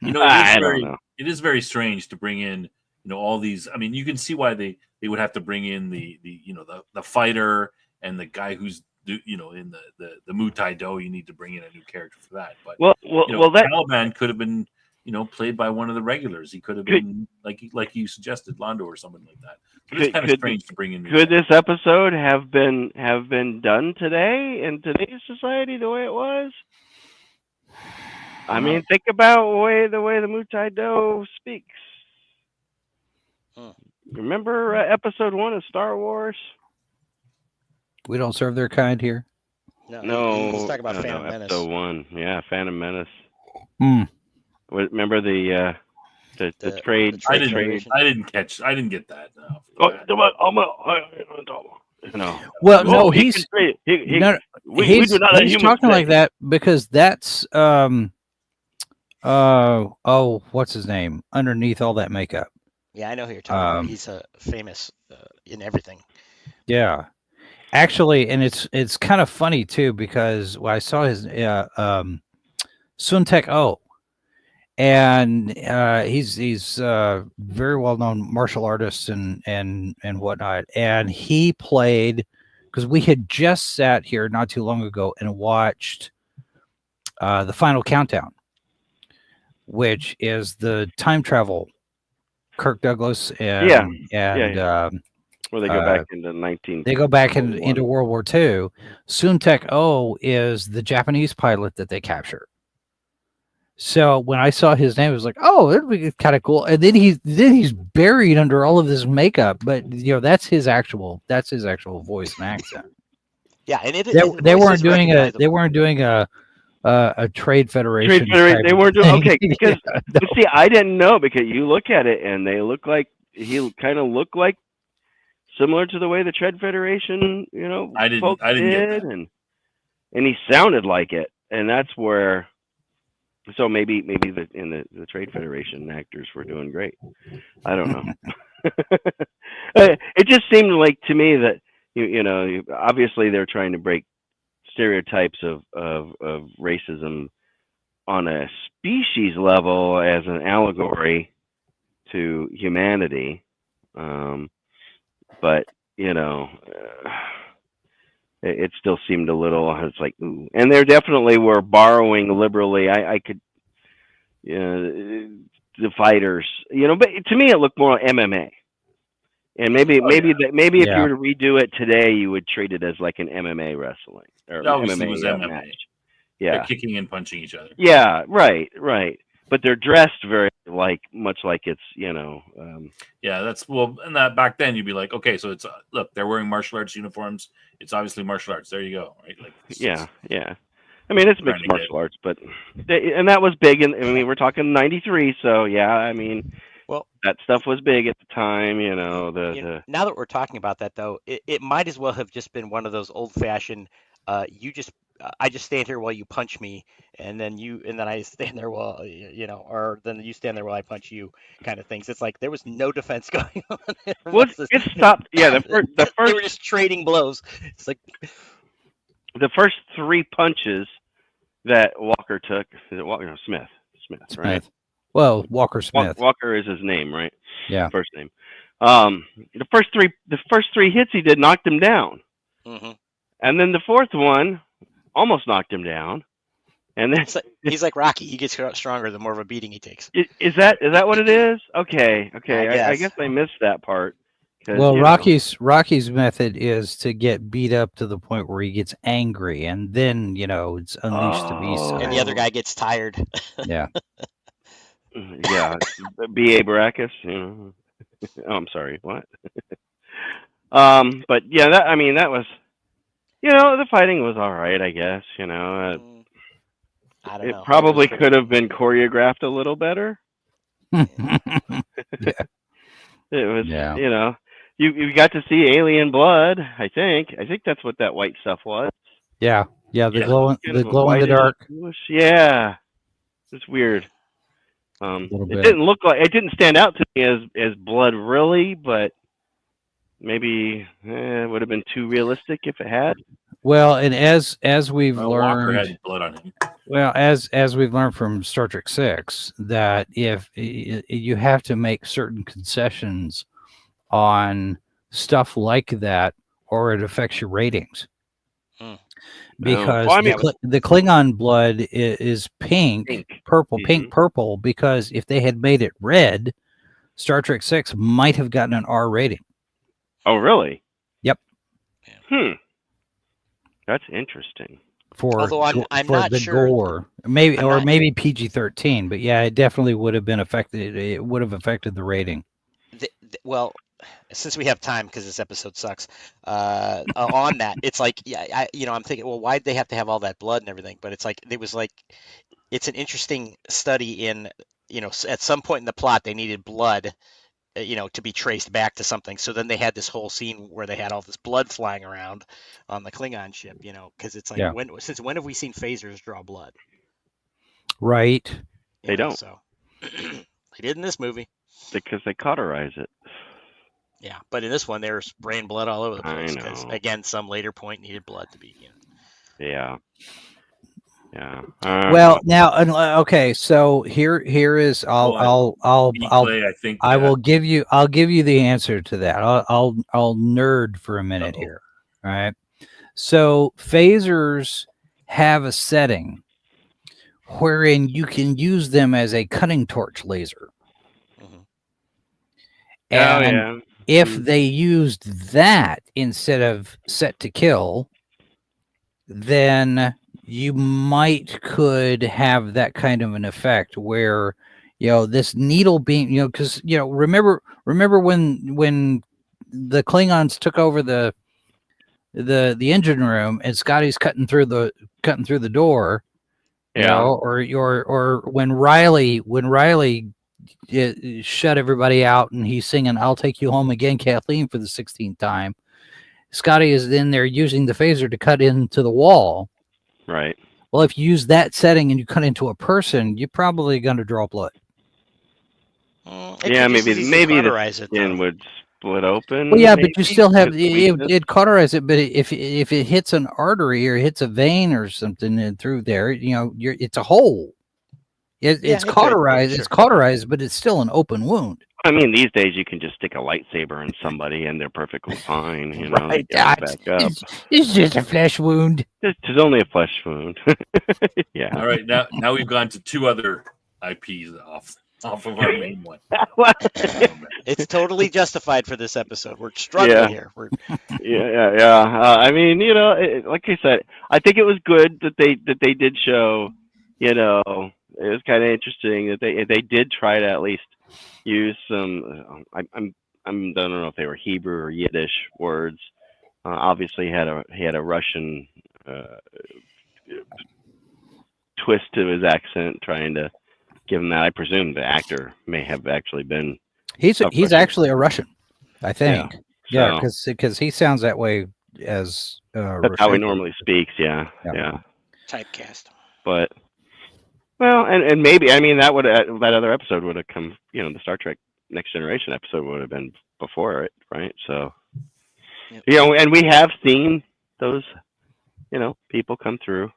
I don't know. It is very strange to bring in all these. I mean, you can see why they would have to bring in the fighter and the guy who's do, in the Muay Do, you need to bring in a new character for that. But well, that Caliban could have been, played by one of the regulars. He could have been like you suggested, Londo or something like that. But it's kind of strange to bring in. Could this episode have been done today in today's society the way it was? I mean, think about the way the Muay Do speaks. Remember episode 1 of Star Wars? We don't serve their kind here. No. Let's talk about Phantom Menace. Episode 1, yeah, Phantom Menace. Remember the trade? I didn't get that. No. Well, no, he's talking like that because that's what's his name underneath all that makeup. Yeah, I know who you're talking about. He's famous in everything. Yeah, actually, and it's kind of funny too because I saw his Sun TKO, and he's very well known martial artist and whatnot, and he played because we had just sat here not too long ago and watched the Final Countdown, which is the time travel. Kirk Douglas and where they go back into 19. They go back into World War II. Sun TKO is the Japanese pilot that they capture. So when I saw his name, I was like, "Oh, that'd be kind of cool." And then he's buried under all of this makeup, but that's his actual voice and accent. Yeah, and they weren't doing a trade federation. They weren't doing because see, I didn't know because you look at it and they look like he kind of looked like similar to the way the Trade Federation, I didn't get that. and he sounded like it, and that's where. So maybe the Trade Federation actors were doing great. I don't know. It just seemed like to me that obviously they're trying to break stereotypes of racism on a species level as an allegory to humanity, but it still seemed a little. It's like, ooh. And they definitely were borrowing liberally. I could, the fighters, but to me it looked more like MMA. And maybe if you were to redo it today, you would treat it as like an MMA wrestling or obviously it was MMA match. Yeah, they're kicking and punching each other. Yeah, right. But they're dressed very much like it's and that back then you'd be like, okay, so it's look, they're wearing martial arts uniforms. It's obviously martial arts. There you go, right? Like yeah. I mean, it's mixed martial arts, but and that was big. And I mean, we're talking '93, so yeah. I mean, well, that stuff was big at the time. Now that we're talking about that, though, it might as well have just been one of those old-fashioned. I just stand here while you punch me, and then I stand there while or then you stand there while I punch you, kind of things. It's like there was no defense going on. It stopped. Yeah, the first they were just trading blows. It's like the first 3 punches that Walker took. Is it Walker? No, Smith, right? Well, Walker Smith. Walker is his name, right? Yeah. First name. The first three hits he did knocked him down, and then the fourth one almost knocked him down, and then he's like Rocky. He gets stronger the more of a beating he takes. Is that what it is? Okay. I guess I missed that part. Well, Rocky's method is to get beat up to the point where he gets angry, and then it's unleashed the beast. And the other guy gets tired. Yeah. Yeah. B.A. Baracus. Oh, I'm sorry. What? But yeah, that was. The fighting was all right, I guess. I don't know. It probably could have been choreographed a little better. Yeah. It was, you got to see alien blood. I think that's what that white stuff was. Yeah. The glow in the dark. Yeah, it's weird. It didn't stand out to me as blood really, but maybe it would have been too realistic if it had. Well, and as we've learned, Walker had blood on him. Well, as we've learned from Star Trek 6, that if you have to make certain concessions on stuff like that, or it affects your ratings. because Well, I mean- the Klingon blood is pink, purple, pink, purple. Because if they had made it red, Star Trek 6 might have gotten an R rating. Oh, really? Yep. That's interesting. Although I'm not the sure. gore, maybe PG-13, but yeah, it definitely would have been affected. It would have affected the rating. Well, since we have time, because this episode sucks, on that, it's like, I'm thinking, well, why'd they have to have all that blood and everything? But it's like, it's an interesting study in, at some point in the plot, they needed blood, to be traced back to something. So then they had this whole scene where they had all this blood flying around on the Klingon ship, because it's like, since when have we seen phasers draw blood? Right. They don't. So they did in this movie. Because they cauterize it. Yeah, but in this one, they were spraying blood all over the place. I Because, know. again, some later point needed blood to be, Yeah. Yeah. Well, now, okay. So here is Clay, I think I'll give you the answer to that. I'll nerd for a minute here. All right. So phasers have a setting wherein you can use them as a cutting torch laser. And if they used that instead of set to kill, then you could have that kind of an effect where, this needle beam, because, remember when the Klingons took over the engine room and Scotty's cutting through the door, or when Riley shut everybody out and he's singing "I'll Take You Home Again, Kathleen" for the 16th time. Scotty is in there using the phaser to cut into the wall. Right. Well, if you use that setting and you cut into a person, you're probably going to draw blood. Maybe the skin would split open. Well, yeah, but you still have it cauterize it. But if it hits an artery or hits a vein or something through there, it's a hole. It's cauterized. It's cauterized, but it's still an open wound. I mean, these days you can just stick a lightsaber in somebody and they're perfectly fine. Right. Back up. It's just a flesh wound. It's only a flesh wound. Yeah. All right, now we've gone to two other IPs off of our main one. It's totally justified for this episode. We're struggling here. Yeah. I mean, like I said, I think it was good that they did show. It was kind of interesting that they did try to at least use some. I don't know if they were Hebrew or Yiddish words. Obviously, he had a Russian twist to his accent, trying to give him that. I presume the actor may have actually been. He's actually a Russian, I think. Yeah, because he sounds that way as. That's how he normally speaks. Yeah. Typecast. But. Well, and maybe that other episode would have come. The Star Trek Next Generation episode would have been before it, right? So, and we have seen those, people come through.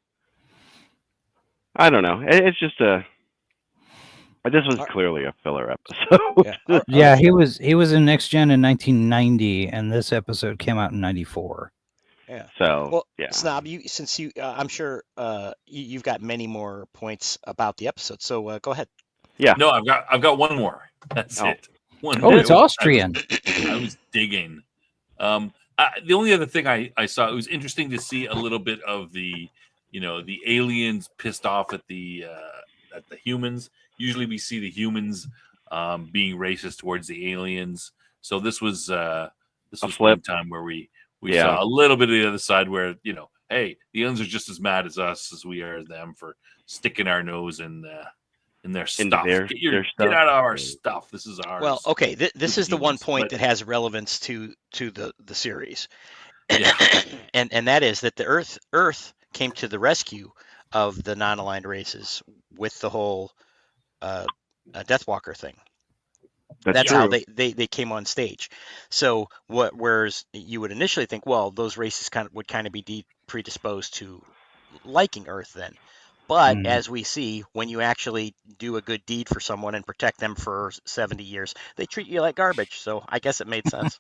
I don't know. It's just this was clearly a filler episode. Yeah, he was in Next Gen in 1990, and this episode came out in 94. Yeah. So, well, Snob, I'm sure you've got many more points about the episode. So go ahead. Yeah. No, I've got one more. That's it. It's Austrian. I was digging. The only other thing I saw, it was interesting to see a little bit of the aliens pissed off at the humans. Usually we see the humans being racist towards the aliens. So this was one time where we saw a little bit of the other side where, hey, the aliens are just as mad as us as we are as them for sticking our nose in their stuff. Get out of our stuff. This is ours. Well, okay, this is the one point that has relevance to the series. Yeah. and that is that the Earth came to the rescue of the non-aligned races with the whole Deathwalker thing. That's how they came on stage. So whereas you would initially think, well, those races would be predisposed to liking Earth then. But as we see, when you actually do a good deed for someone and protect them for 70 years, they treat you like garbage. So I guess it made sense.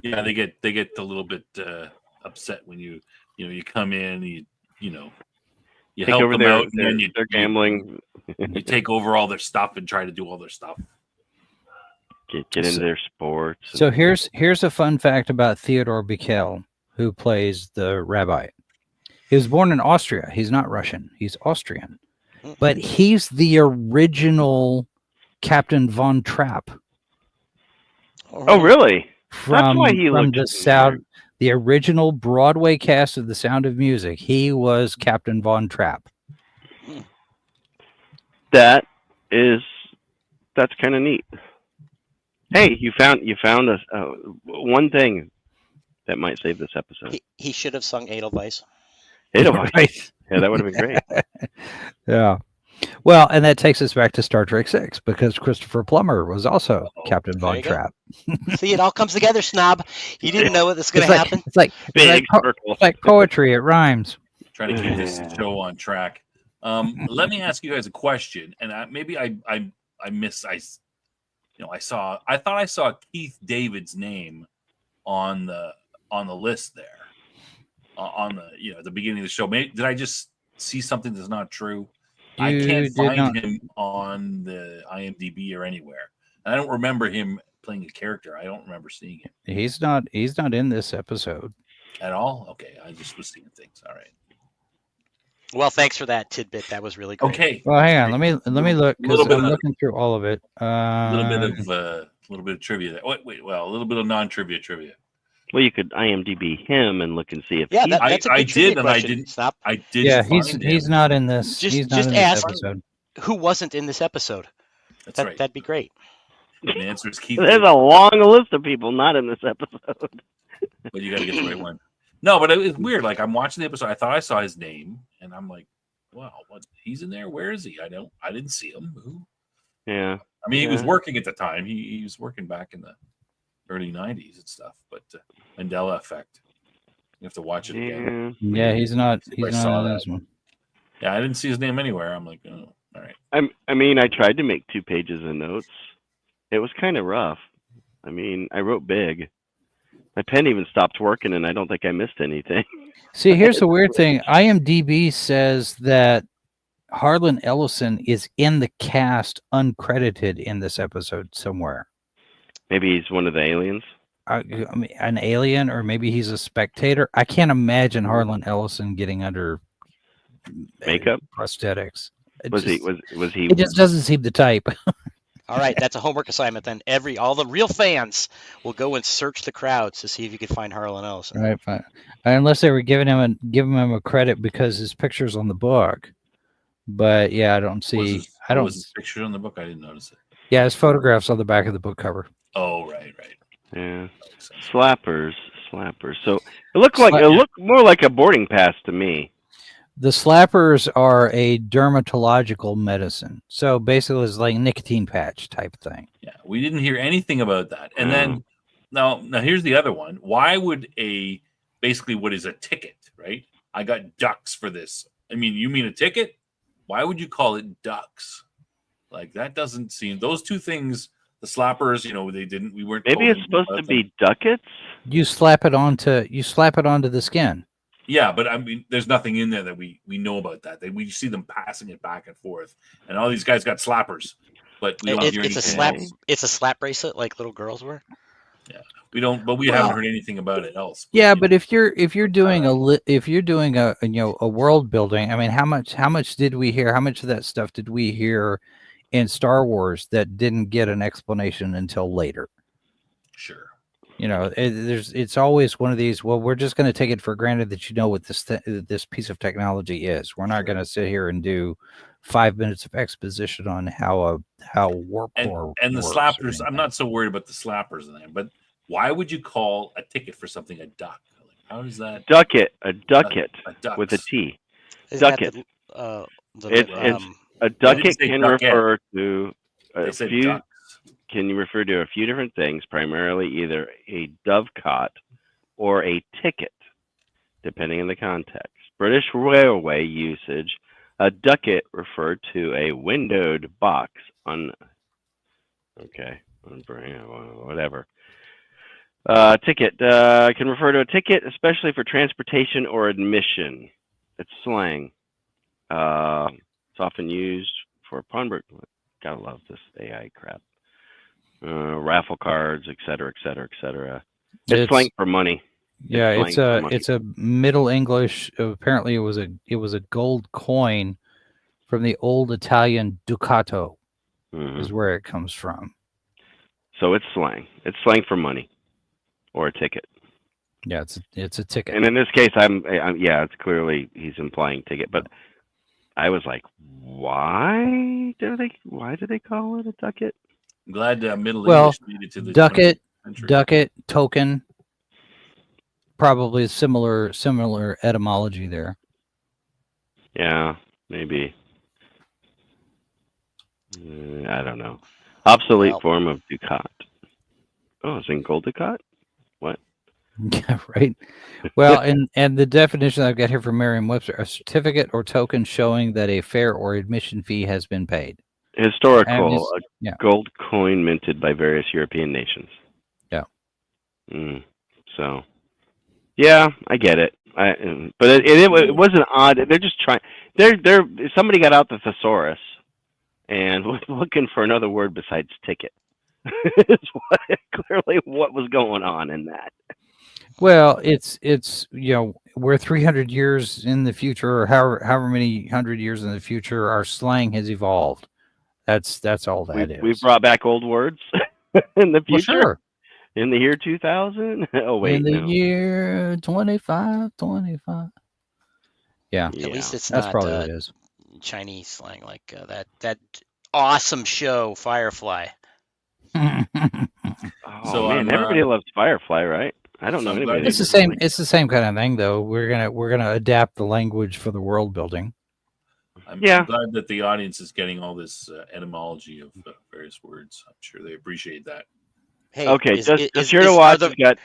Yeah, they get a little bit upset when you come in, you Take help over them their, out, and their, then their gambling. you take over all their stuff and try to do all their stuff. Get into their sports. So here's a fun fact about Theodor Bickel, who plays the rabbi. He was born in Austria. He's not Russian. He's Austrian. But he's the original Captain Von Trapp. Oh, really? From the original Broadway cast of The Sound of Music. He was Captain Von Trapp. That's kind of neat. Hey, you found us one thing that might save this episode. He should have sung Edelweiss. Edelweiss. Right. Yeah, that would have been great. Yeah. Well, and that takes us back to Star Trek VI, because Christopher Plummer was also Captain Von Trapp. See, it all comes together, snob. You didn't know what was going to happen. It's like poetry. It rhymes. Trying to keep this show on track. Let me ask you guys a question, and I thought I saw Keith David's name on the list there, on the at the beginning of the show. Did I just see something that's not true? I can't find him on the IMDb or anywhere, and I don't remember him playing a character. I don't remember seeing him. He's not in this episode at all. Okay, I just was seeing things. All right. Well, thanks for that tidbit. That was really great. Okay. Well, hang on. Let me look, because I'm looking through all of it. A little bit of trivia there. Wait. Well, a little bit of non-trivia trivia. Well, you could IMDb him and look and see if. Yeah, that's a good did, and question. I didn't stop. I did. Yeah, he's not in this. Just in ask this episode. Who wasn't in this episode. That's right. That'd be great. And the answer is Keith. There's a long list of people not in this episode. But you got to get the right one. No, but it was weird. Like, I'm watching the episode. I thought I saw his name, and I'm like, wow, what? He's in there? Where is he? I didn't see him. Who? Yeah. I mean, he was working at the time. He was working back in the early 90s and stuff. But Mandela Effect. You have to watch it again. Yeah, he's not in this one. Yeah, I didn't see his name anywhere. I'm like, oh, all right. I mean, I tried to make 2 pages of notes. It was kind of rough. I mean, I wrote big. My pen even stopped working, and I don't think I missed anything. See, here's the weird thing. IMDb says that Harlan Ellison is in the cast uncredited in this episode somewhere. Maybe he's one of the aliens. I mean, an alien, or maybe he's a spectator. I can't imagine Harlan Ellison getting under makeup prosthetics. Was he? It just doesn't seem the type. All right, that's a homework assignment then. All the real fans will go and search the crowds to see if you can find Harlan Ellison. Right, fine. Unless they were giving him a credit because his picture's on the book. But yeah, I don't see. Was his picture on the book? I didn't notice it. Yeah, his photograph's on the back of the book cover. Oh, right. Yeah, slappers. So it looked more like a boarding pass to me. The slappers are a dermatological medicine. So basically it's like nicotine patch type thing. Yeah, we didn't hear anything about that. And then now here's the other one. Why would basically what is a ticket, right? I got ducks for this. I mean, you mean a ticket? Why would you call it ducks? Like, that doesn't seem, those two things, the slappers, we weren't. Maybe it's supposed to be ducats. You slap it onto the skin. Yeah, but I mean, there's nothing in there that we know about that. We see them passing it back and forth, and all these guys got slappers, but we don't hear anything. It's a slap bracelet like little girls wear. Yeah, we don't, but we haven't heard anything about it else. Yeah, but if you're doing a world building, I mean, how much did we hear? How much of that stuff did we hear in Star Wars that didn't get an explanation until later? Sure. It's always one of these. Well, we're just going to take it for granted that you know what this piece of technology is. We're not going to sit here and do 5 minutes of exposition on how warp core and the slappers. I'm not so worried about the slappers in there, but why would you call a ticket for something a duck? Like, how is that ducat? A ducat with a T. Ducat. It's a ducat can refer to a few. Can refer to a few different things, primarily either a dovecot or a ticket, depending on the context. British railway usage, a ducat referred to a windowed box on, whatever. Ticket can refer to a ticket, especially for transportation or admission. It's slang. It's often used for pawnbroker. Gotta love this AI crap. Raffle cards, etc., etc., etc. It's slang for money. Yeah, it's a Middle English. Apparently, it was a gold coin from the old Italian ducato. Is where it comes from. So it's slang. It's slang for money or a ticket. Yeah, it's a ticket. And in this case, yeah, it's clearly he's implying ticket. But I was like, why do they call it a ducat? I'm glad Middle English made it to the ducat, token. Probably similar etymology there. Yeah, maybe. I don't know. Obsolete form of ducat. Oh, it's in gold ducat? What? Yeah, right. Well, and the definition I've got here from Merriam-Webster: a certificate or token showing that a fare or admission fee has been paid. Historical, gold coin minted by various European nations. Yeah. So, yeah, I get it. But it wasn't odd. They're just trying. Somebody got out the thesaurus and was looking for another word besides ticket. It's clearly what was going on in that. Well, it's we're 300 years in the future, or however many hundred years in the future, our slang has evolved. That's all that is. We've brought back old words in the future. Well, sure. In the year 2000? Oh, wait, in the year 25. Yeah. At least it's that's not probably what it is. Chinese slang like that awesome show Firefly. So man, everybody loves Firefly, right? I don't know anybody. It's the same. It's the same kind of thing, though. We're gonna adapt the language for the world building. I'm glad that the audience is getting all this etymology of various words. I'm sure they appreciate that. Hey, okay, just here to watch. Got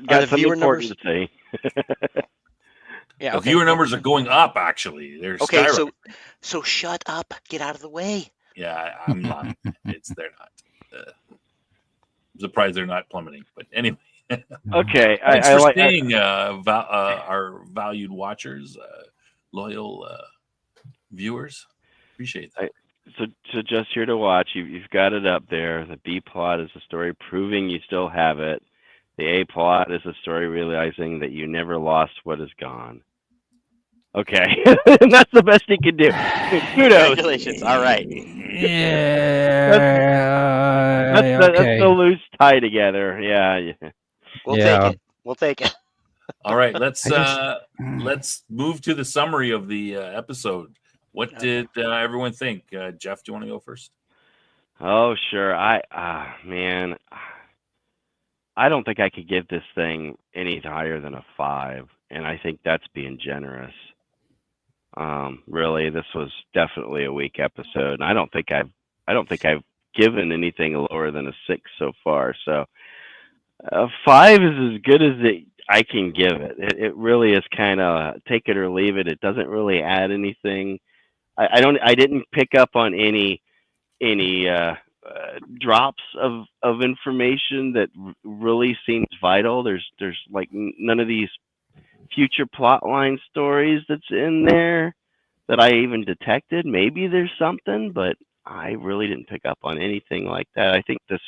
something important to say. Yeah, the viewer numbers are going up. Actually, they're skyrocketing. So shut up. Get out of the way. Yeah, I'm not. They're not. I'm surprised they're not plummeting. But anyway. Okay, thanks for staying, our valued watchers, loyal viewers. Appreciate that. So just here to watch. You've got it up there. The B plot is a story proving you still have it. The A plot is a story realizing that you never lost what is gone. Okay, and that's the best he can do. Kudos. Congratulations. All right. Yeah. That's the loose tie together. Yeah. We'll take it. All right, let's move to the summary of the episode. What did everyone think? Jeff, do you want to go first? Oh, sure. I don't think I could give this thing any higher than a 5, and I think that's being generous. Really, this was definitely a weak episode, and I don't think I've given anything lower than a 6 so far. So a 5 is as good as I can give it. It really is kind of take it or leave it. It doesn't really add anything. I didn't pick up on any drops of information that really seems vital. There's like none of these future plotline stories that's in there that I even detected. Maybe there's something, but I really didn't pick up on anything like that. I think this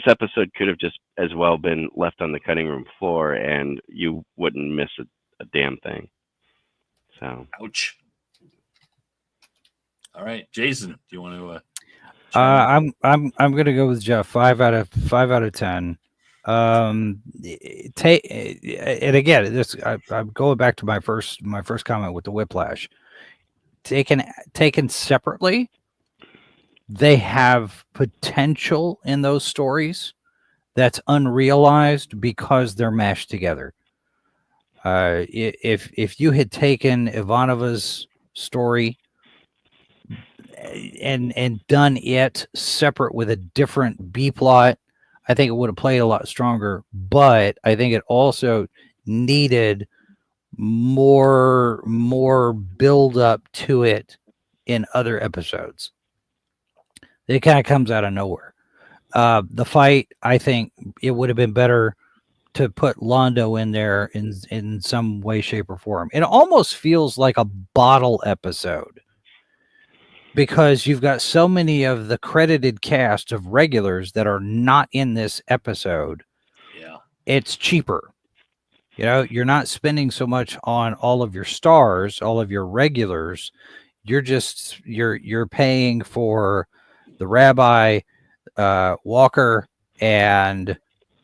episode could have just as well been left on the cutting room floor, and you wouldn't miss a damn thing. So, ouch. All right, Jason, do you want to? I'm gonna go with Jeff. 5 out of 10. And again, I'm going back to my first comment with the whiplash. Taken separately, they have potential in those stories that's unrealized because they're mashed together. If you had taken Ivanova's story and done it separate with a different B plot, I think it would have played a lot stronger. But I think it also needed more build up to it in other episodes. It kind of comes out of nowhere. The fight, I think it would have been better to put Londo in there in some way, shape, or form. It almost feels like a bottle episode because you've got so many of the credited cast of regulars that are not in this episode. Yeah. It's cheaper. You know, you're not spending so much on all of your stars, all of your regulars. You're paying for the rabbi, Walker, and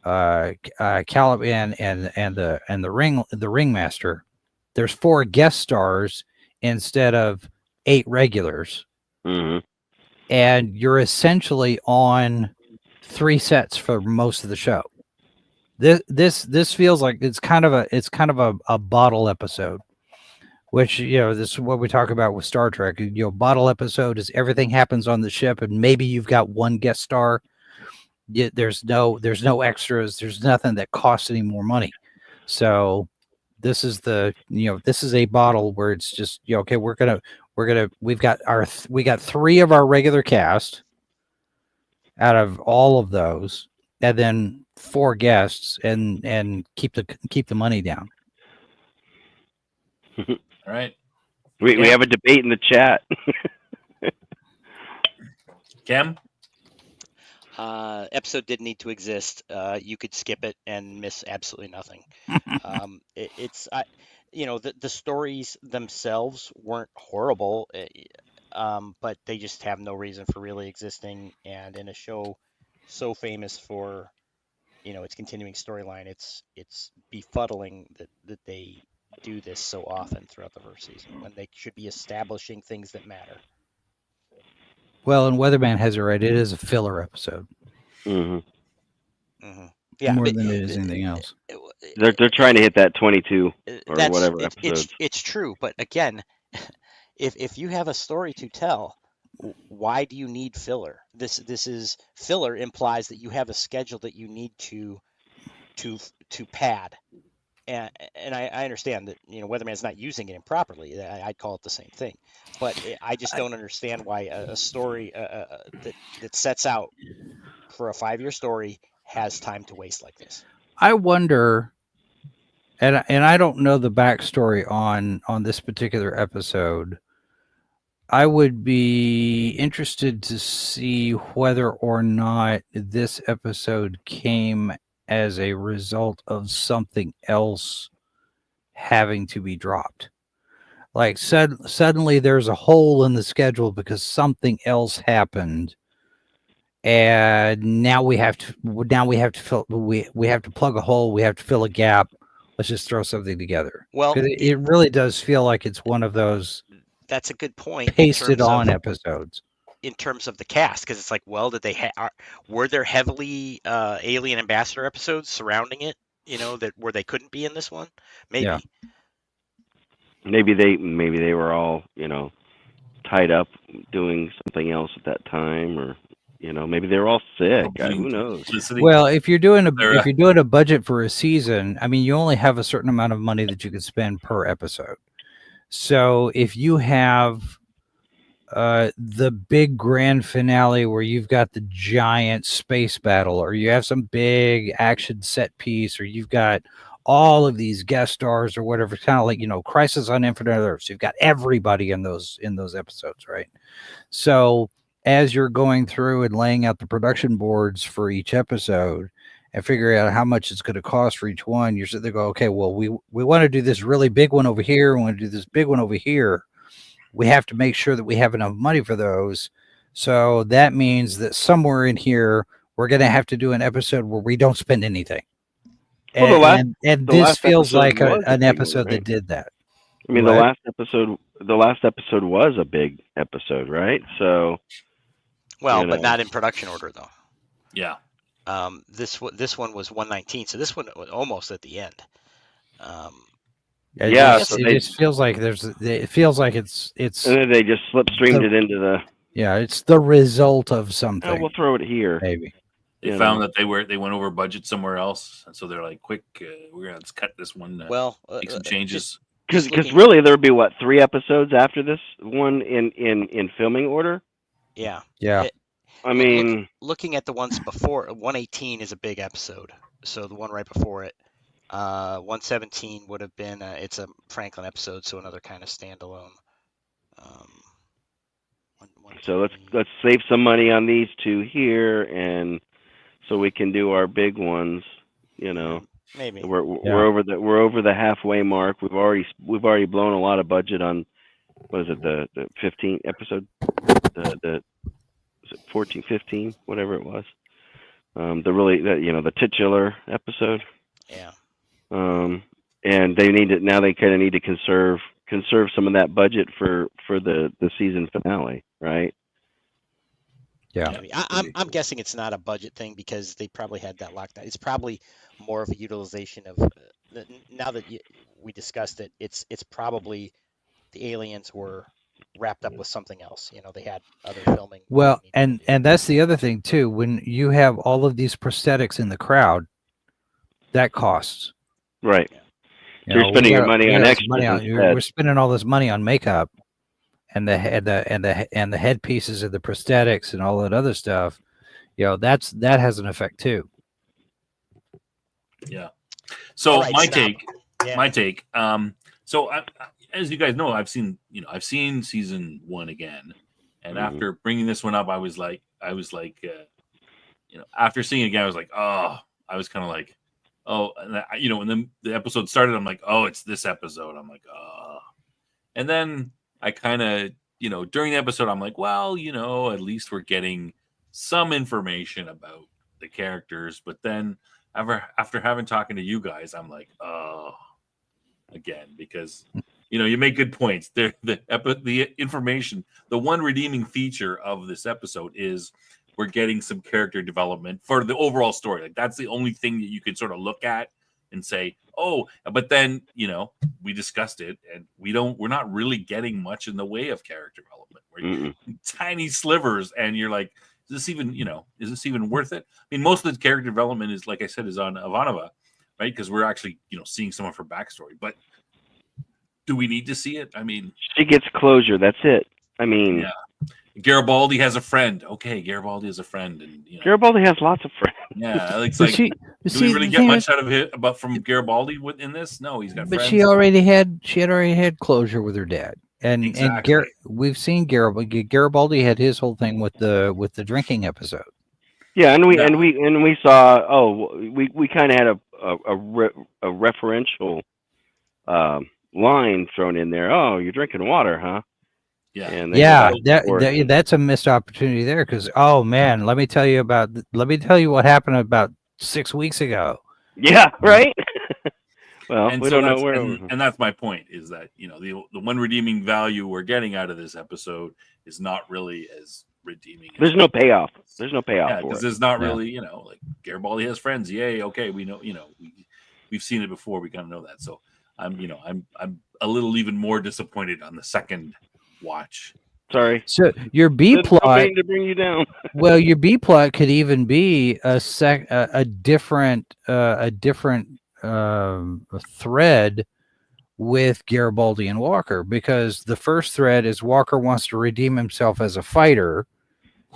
Caliban and the ringmaster. There's 4 guest stars instead of 8 regulars, and you're essentially on 3 sets for most of the show. This feels like it's kind of a bottle episode, which this is what we talk about with Star Trek. Bottle episode is everything happens on the ship, and maybe you've got 1 guest star. There's no extras. There's nothing that costs any more money. So this is this is a bottle where it's just okay. We got 3 of our regular cast out of all of those, and then 4 guests, and keep the money down. All right. We have a debate in the chat. Cam? Episode didn't need to exist. You could skip it and miss absolutely nothing. The stories themselves weren't horrible, but they just have no reason for really existing. And in a show so famous for, its continuing storyline, it's befuddling that they do this so often throughout the first season when they should be establishing things that matter. Well, and Weatherman has it right. It is a filler episode. Yeah, more than it is anything else. They're trying to hit that 22 or whatever episodes. It's true, but again, if you have a story to tell, why do you need filler? This is filler implies that you have a schedule that you need to pad. And I understand that Weatherman's not using it improperly. I'd call it the same thing, but I just don't understand why a story that sets out for a 5-year story has time to waste like this. I wonder, and I don't know the backstory on this particular episode. I would be interested to see whether or not this episode came as a result of something else having to be dropped. Like suddenly there's a hole in the schedule because something else happened, and now we have to plug a hole. We have to fill a gap. Let's just throw something together. Well, it really does feel like it's one of those. That's a good point. Pasted on episodes. In terms of the cast, because it's like, well, did they were there heavily alien ambassador episodes surrounding it? That where they couldn't be in this one? Maybe. Yeah. Maybe they were all tied up doing something else at that time, or maybe they were all sick. Who knows? Well, if you're doing a budget for a season, I mean, you only have a certain amount of money that you can spend per episode. So if you have the big grand finale where you've got the giant space battle, or you have some big action set piece, or you've got all of these guest stars or whatever, kind of like Crisis on Infinite Earths. You've got everybody in those episodes, right? So as you're going through and laying out the production boards for each episode and figuring out how much it's going to cost for each one, you're sitting there go, okay, well, we want to do this really big one over here. We want to do this big one over here. We have to make sure that we have enough money for those. So that means that somewhere in here, we're going to have to do an episode where we don't spend anything. Well, and this feels like an episode that did that. I mean, right? the last episode was a big episode, right? So, but not in production order, though. Yeah. This one was 119, so this one was almost at the end. It just feels like it's and then they just slipstreamed it into the. Yeah, it's the result of something. Oh, we'll throw it here. Maybe they found that they went over budget somewhere else, and so they're like, "Quick, we're gonna cut this one. Make some changes." Because really, there would be 3 episodes after this one in filming order. Yeah. Yeah. I mean, looking at the ones before, 118 is a big episode. so the one right before it. 117 would have been it's a Franklin episode, so another kind of standalone. So let's save some money on these two here, and so we can do our big ones. You know, maybe we're over the halfway mark. We've already blown a lot of budget on what is it, the 15th episode, the was it 14, 15, whatever it was. The titular episode. Yeah. And they kind of need to conserve some of that budget for the season finale, right? Yeah. I'm guessing it's not a budget thing because they probably had that locked down. It's probably more of a utilization of now that we discussed it. It's probably the aliens were wrapped up with something else. They had other filming. Well, and that's the other thing too. When you have all of these prosthetics in the crowd, that costs. Right. So you're spending your money on extras instead. We're spending all this money on makeup and the headpieces of the prosthetics and all that other stuff. That has an effect too. Yeah. So my take. So as you guys know, I've seen season 1 again, and after bringing this one up, I was like, after seeing it again, I was like, oh, I was kind of like, oh, and when the episode started, I'm like, oh, it's this episode. I'm like, oh, and then I kind of, during the episode, I'm like, well, at least we're getting some information about the characters, but then after having talking to you guys, I'm like, oh, again, because you make good points. The information, the one redeeming feature of this episode is we're getting some character development for the overall story. Like that's the only thing that you can sort of look at and say, oh, but then we discussed it, and we're not really getting much in the way of character development. We're tiny slivers, and you're like, is this even worth it? I mean, most of the character development is, like I said, is on Ivanova, right? Because we're actually seeing some of her backstory. But do we need to see it? I mean, she gets closure. That's it. I mean, yeah. Garibaldi has a friend. Okay, Garibaldi has a friend, and Garibaldi has lots of friends. Yeah, it's like, do we really get much out of it from Garibaldi in this? No, he's got friends. But she had already had closure with her dad, and exactly. We've seen Garibaldi. Garibaldi had his whole thing with the drinking episode. Yeah, and we saw. Oh, we kind of had a referential line thrown in there. Oh, you're drinking water, huh? Yeah, and that's a missed opportunity there because oh man, let me tell you what happened about 6 weeks ago. Yeah, right. Well, and we don't know where. And that's my point is that the one redeeming value we're getting out of this episode is not really as redeeming. There's no payoff. There's no payoff. Yeah, because there's not really like Garibaldi has friends. Yay, okay, we know. We've seen it before. We kind of know that. So I'm a little even more disappointed on the second watch. Sorry. So your B plot to bring you down. Well, your B plot could even be a different thread with Garibaldi and Walker, because the first thread is Walker wants to redeem himself as a fighter,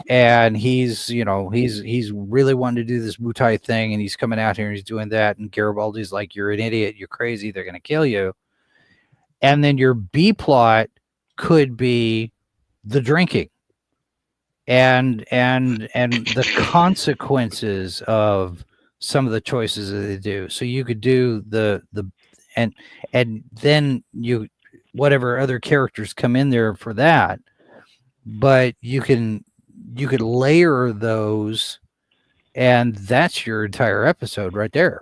and he's really wanting to do this Muay thing, and he's coming out here and he's doing that, and Garibaldi's like, you're an idiot, you're crazy, they're gonna kill you. And then your B plot could be the drinking and the consequences of some of the choices that they do. So you could do and then whatever other characters come in there for that, but you could layer those, and that's your entire episode right there.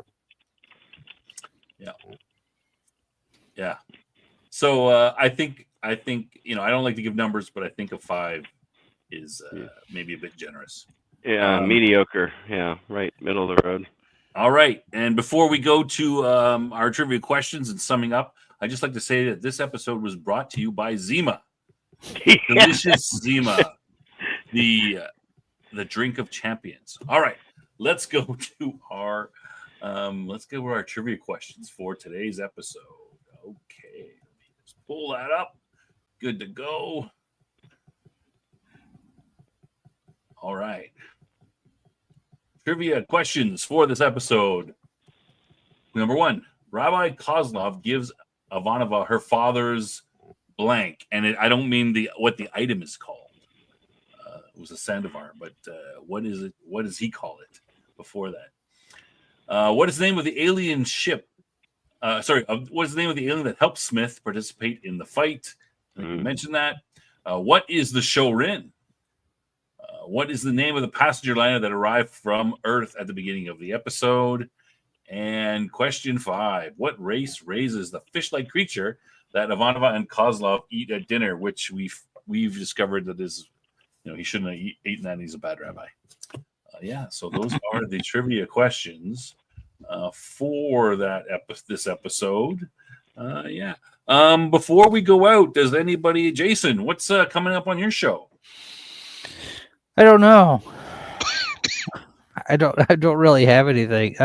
Yeah. So I think I don't like to give numbers, but I think a 5 is maybe a bit generous. Yeah, mediocre. Yeah, right, middle of the road. All right, and before we go to our trivia questions and summing up, I'd just like to say that this episode was brought to you by Zima. Delicious Zima, the drink of champions. All right, let's go to our trivia questions for today's episode. Okay, let me just pull that up. Good to go. All right. Trivia questions for this episode. Number 1, Rabbi Kozlov gives Ivanova her father's blank, and I don't mean what the item is called. It was a Sandovar, but what is it? What does he call it before that? What is the name of the alien ship? What is the name of the alien that helped Smith participate in the fight? I think you mentioned that. What is the Shorin? What is the name of the passenger liner that arrived from Earth at the beginning of the episode? And question 5, what race raises the fish-like creature that Ivanova and Kozlov eat at dinner, which we've discovered that is, he shouldn't have eaten that, and he's a bad rabbi. So those are the trivia questions for this episode. Before we go out, does anybody, Jason, what's coming up on your show? I don't know. I don't really have anything.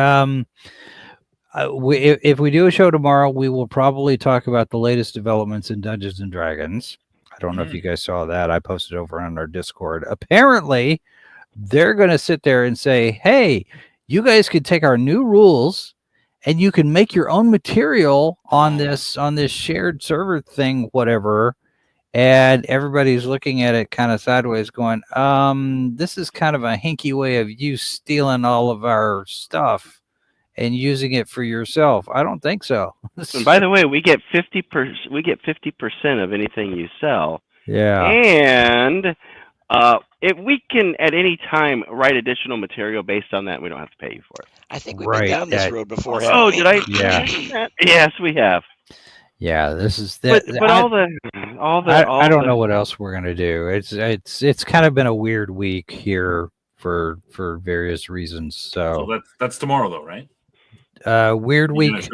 If we do a show tomorrow, we will probably talk about the latest developments in Dungeons and Dragons. I don't know if you guys saw that. I posted over on our Discord. Apparently, they're going to sit there and say, hey, you guys can take our new rules and you can make your own material on this shared server thing, whatever. And everybody's looking at it kind of sideways going, this is kind of a hinky way of you stealing all of our stuff and using it for yourself. I don't think so. And by the way, we get 50%. We get 50% of anything you sell. Yeah. And if we can at any time write additional material based on that, we don't have to pay you for it. I think we've been down this road before. Oh, did I? Yeah. Yes, we have. Yeah, this is that. But I don't know what else we're gonna do. It's kind of been a weird week here for various reasons. So that's tomorrow though, right? Weird week.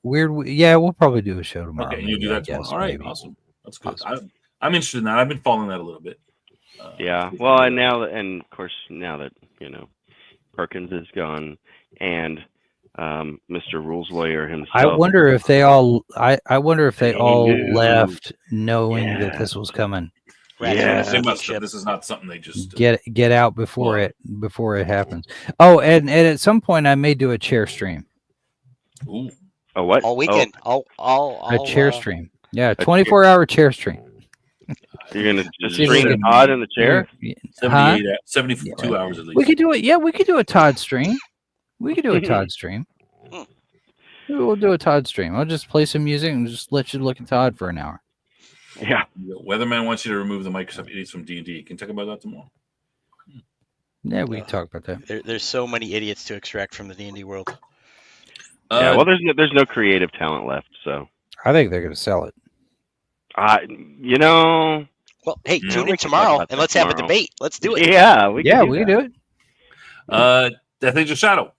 Weird. Yeah, we'll probably do a show tomorrow. Okay, you do that tomorrow. All right, awesome. That's good. Awesome. I'm interested in that. I've been following that a little bit. Well, and of course now that Perkins is gone and Mr. Rules Lawyer himself. I wonder if they all. I wonder if they all left knowing that this was coming. Yeah, they must have. This is not something they just get out before it happens. Oh, and at some point I may do a chair stream. Ooh. A what? All weekend. A chair stream. Yeah, 24-hour chair stream. You're gonna just stream Todd in the chair. 72 hours at least. We could do it. Yeah, we could do a Todd stream. We could do a Todd stream. We'll do a Todd stream. I'll just play some music and just let you look at Todd for an hour. Yeah. Weatherman wants you to remove the Microsoft idiots from D&D. Can you talk about that tomorrow? Yeah, we can talk about that. There's so many idiots to extract from the D&D world. Well, there's no creative talent left, so I think they're going to sell it. Well, hey, tune in tomorrow and let's have a debate. Let's do it. Yeah, we can do it. Death Angel Shadow.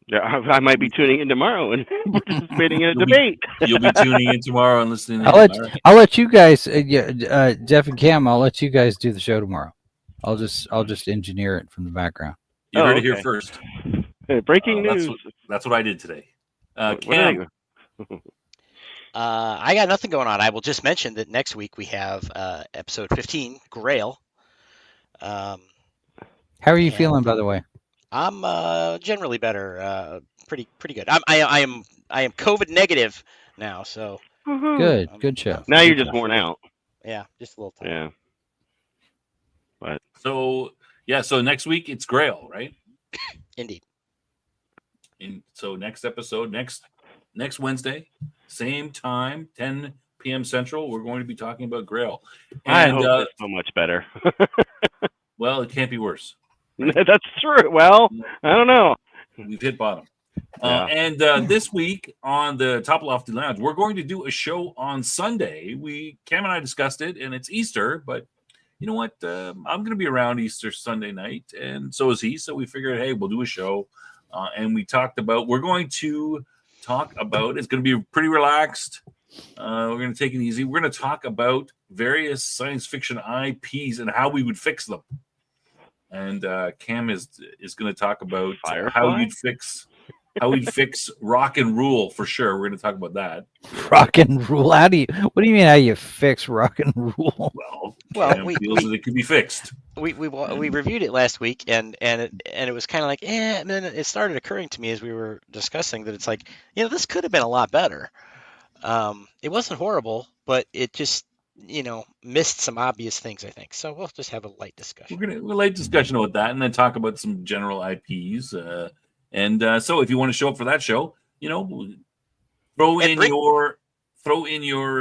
Yeah, I might be tuning in tomorrow and participating in a debate. You'll be tuning in tomorrow and listening. I'll let you guys, Jeff and Cam. I'll let you guys do the show tomorrow. I'll just engineer it from the background. You heard it here first. Breaking news. That's what I did today. Cam. I got nothing going on. I will just mention that next week we have episode 15, Grail. How are you feeling, by the way? I'm generally better. Pretty good. I am COVID negative now, so good show. Now you're just worn out. Yeah, just a little time. Yeah. But so next week it's Grail, right? Indeed. So next episode, next Wednesday, same time, 10 p.m. Central, we're going to be talking about Grail. And, I hope it's so much better. Well, it can't be worse. Right? That's true. Well, I don't know. We've hit bottom. And this week on the Top Lofty Lounge, we're going to do a show on Sunday. Cam and I discussed it, and it's Easter, but you know what? I'm going to be around Easter Sunday night, and so is he. So we figured, hey, we'll do a show. And we're going to talk about, it's going to be pretty relaxed. We're going to take it easy. We're going to talk about various science fiction IPs and how we would fix them. And Cam is going to talk about how you'd fix how we'd fix rock and rule for sure. We're going to talk about that. Rock and rule. What do you mean? How you fix rock and rule? Well, Cam feels that it could be fixed. We reviewed it last week, and it was kind of like, and then it started occurring to me as we were discussing that it's like, this could have been a lot better. It wasn't horrible, but it just, missed some obvious things, I think. So we'll just have a light discussion. We're a light discussion about that, and then talk about some general IPs. So if you want to show up for that show, throw in your.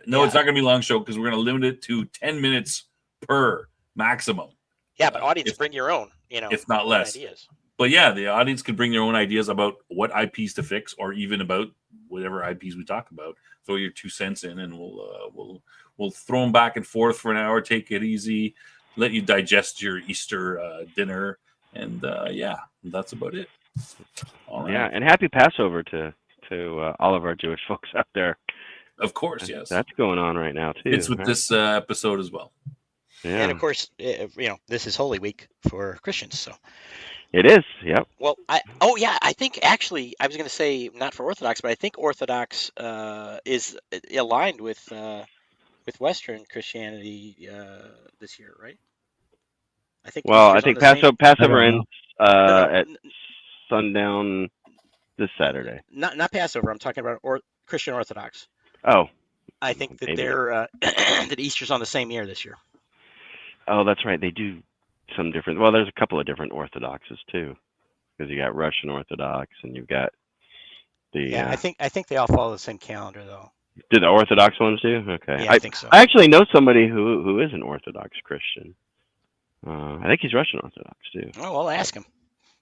No, it's not going to be a long show because we're going to limit it to 10 minutes per maximum. Yeah, but audience, bring your own, if not less. Ideas. But yeah, the audience could bring their own ideas about what IPs to fix, or even about whatever IPs we talk about. Throw your 2 cents in, and we'll throw them back and forth for an hour. Take it easy, let you digest your Easter dinner, and that's about it. All right. Yeah, and happy Passover to all of our Jewish folks out there. Of course, yes. That's going on right now too. It's with this episode as well. Yeah. And of course, this is Holy Week for Christians, so. It is, yep. Well, I think actually I was going to say not for Orthodox, but I think Orthodox is aligned with Western Christianity this year, right? I think. Well, I think Passover ends at sundown this Saturday. Not Passover. I'm talking about Christian Orthodox. Oh. I think that they're that Easter's on the same year this year. Oh, that's right. They do some different. Well, there's a couple of different Orthodoxes too, because you got Russian Orthodox and you've got the. Yeah, I think they all follow the same calendar though. Do the Orthodox ones do? Okay. Yeah, I think so. I actually know somebody who is an Orthodox Christian. I think he's Russian Orthodox too. Oh, well, ask him.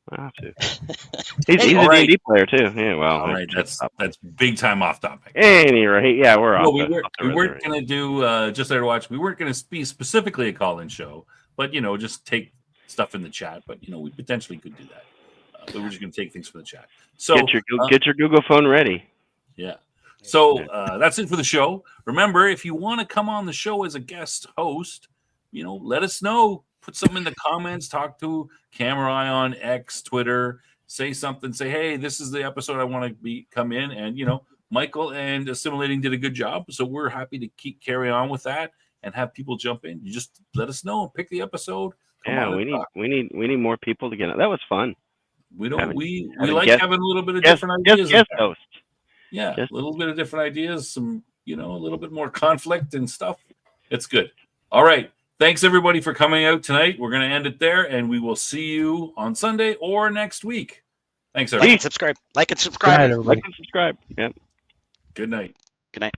I have to. He's a D&D player too. Yeah, well. All right, that's big time off topic. Any rate, yeah, we're off. We weren't going to do just there to watch. We weren't going to be specifically a call-in show, but just take stuff in the chat. But we potentially could do that. But we're just going to take things from the chat. So get your Google phone ready. Yeah. So that's it for the show. Remember, if you want to come on the show as a guest host, let us know. Put something in the comments. Talk to Cam or I on X, Twitter. Say something. Say, hey, this is the episode I want to come in. And Michael and Assimilating did a good job, so we're happy to carry on with that and have people jump in. You just let us know. Pick the episode. We need more people to get on. That was fun. We like having a little bit of different ideas. Guest host. Yeah, a little bit of different ideas. Some a little bit more conflict and stuff. It's good. All right. Thanks, everybody, for coming out tonight. We're going to end it there, and we will see you on Sunday or next week. Thanks, everybody. Like and subscribe. Like and subscribe. Yep. Good night. Good night.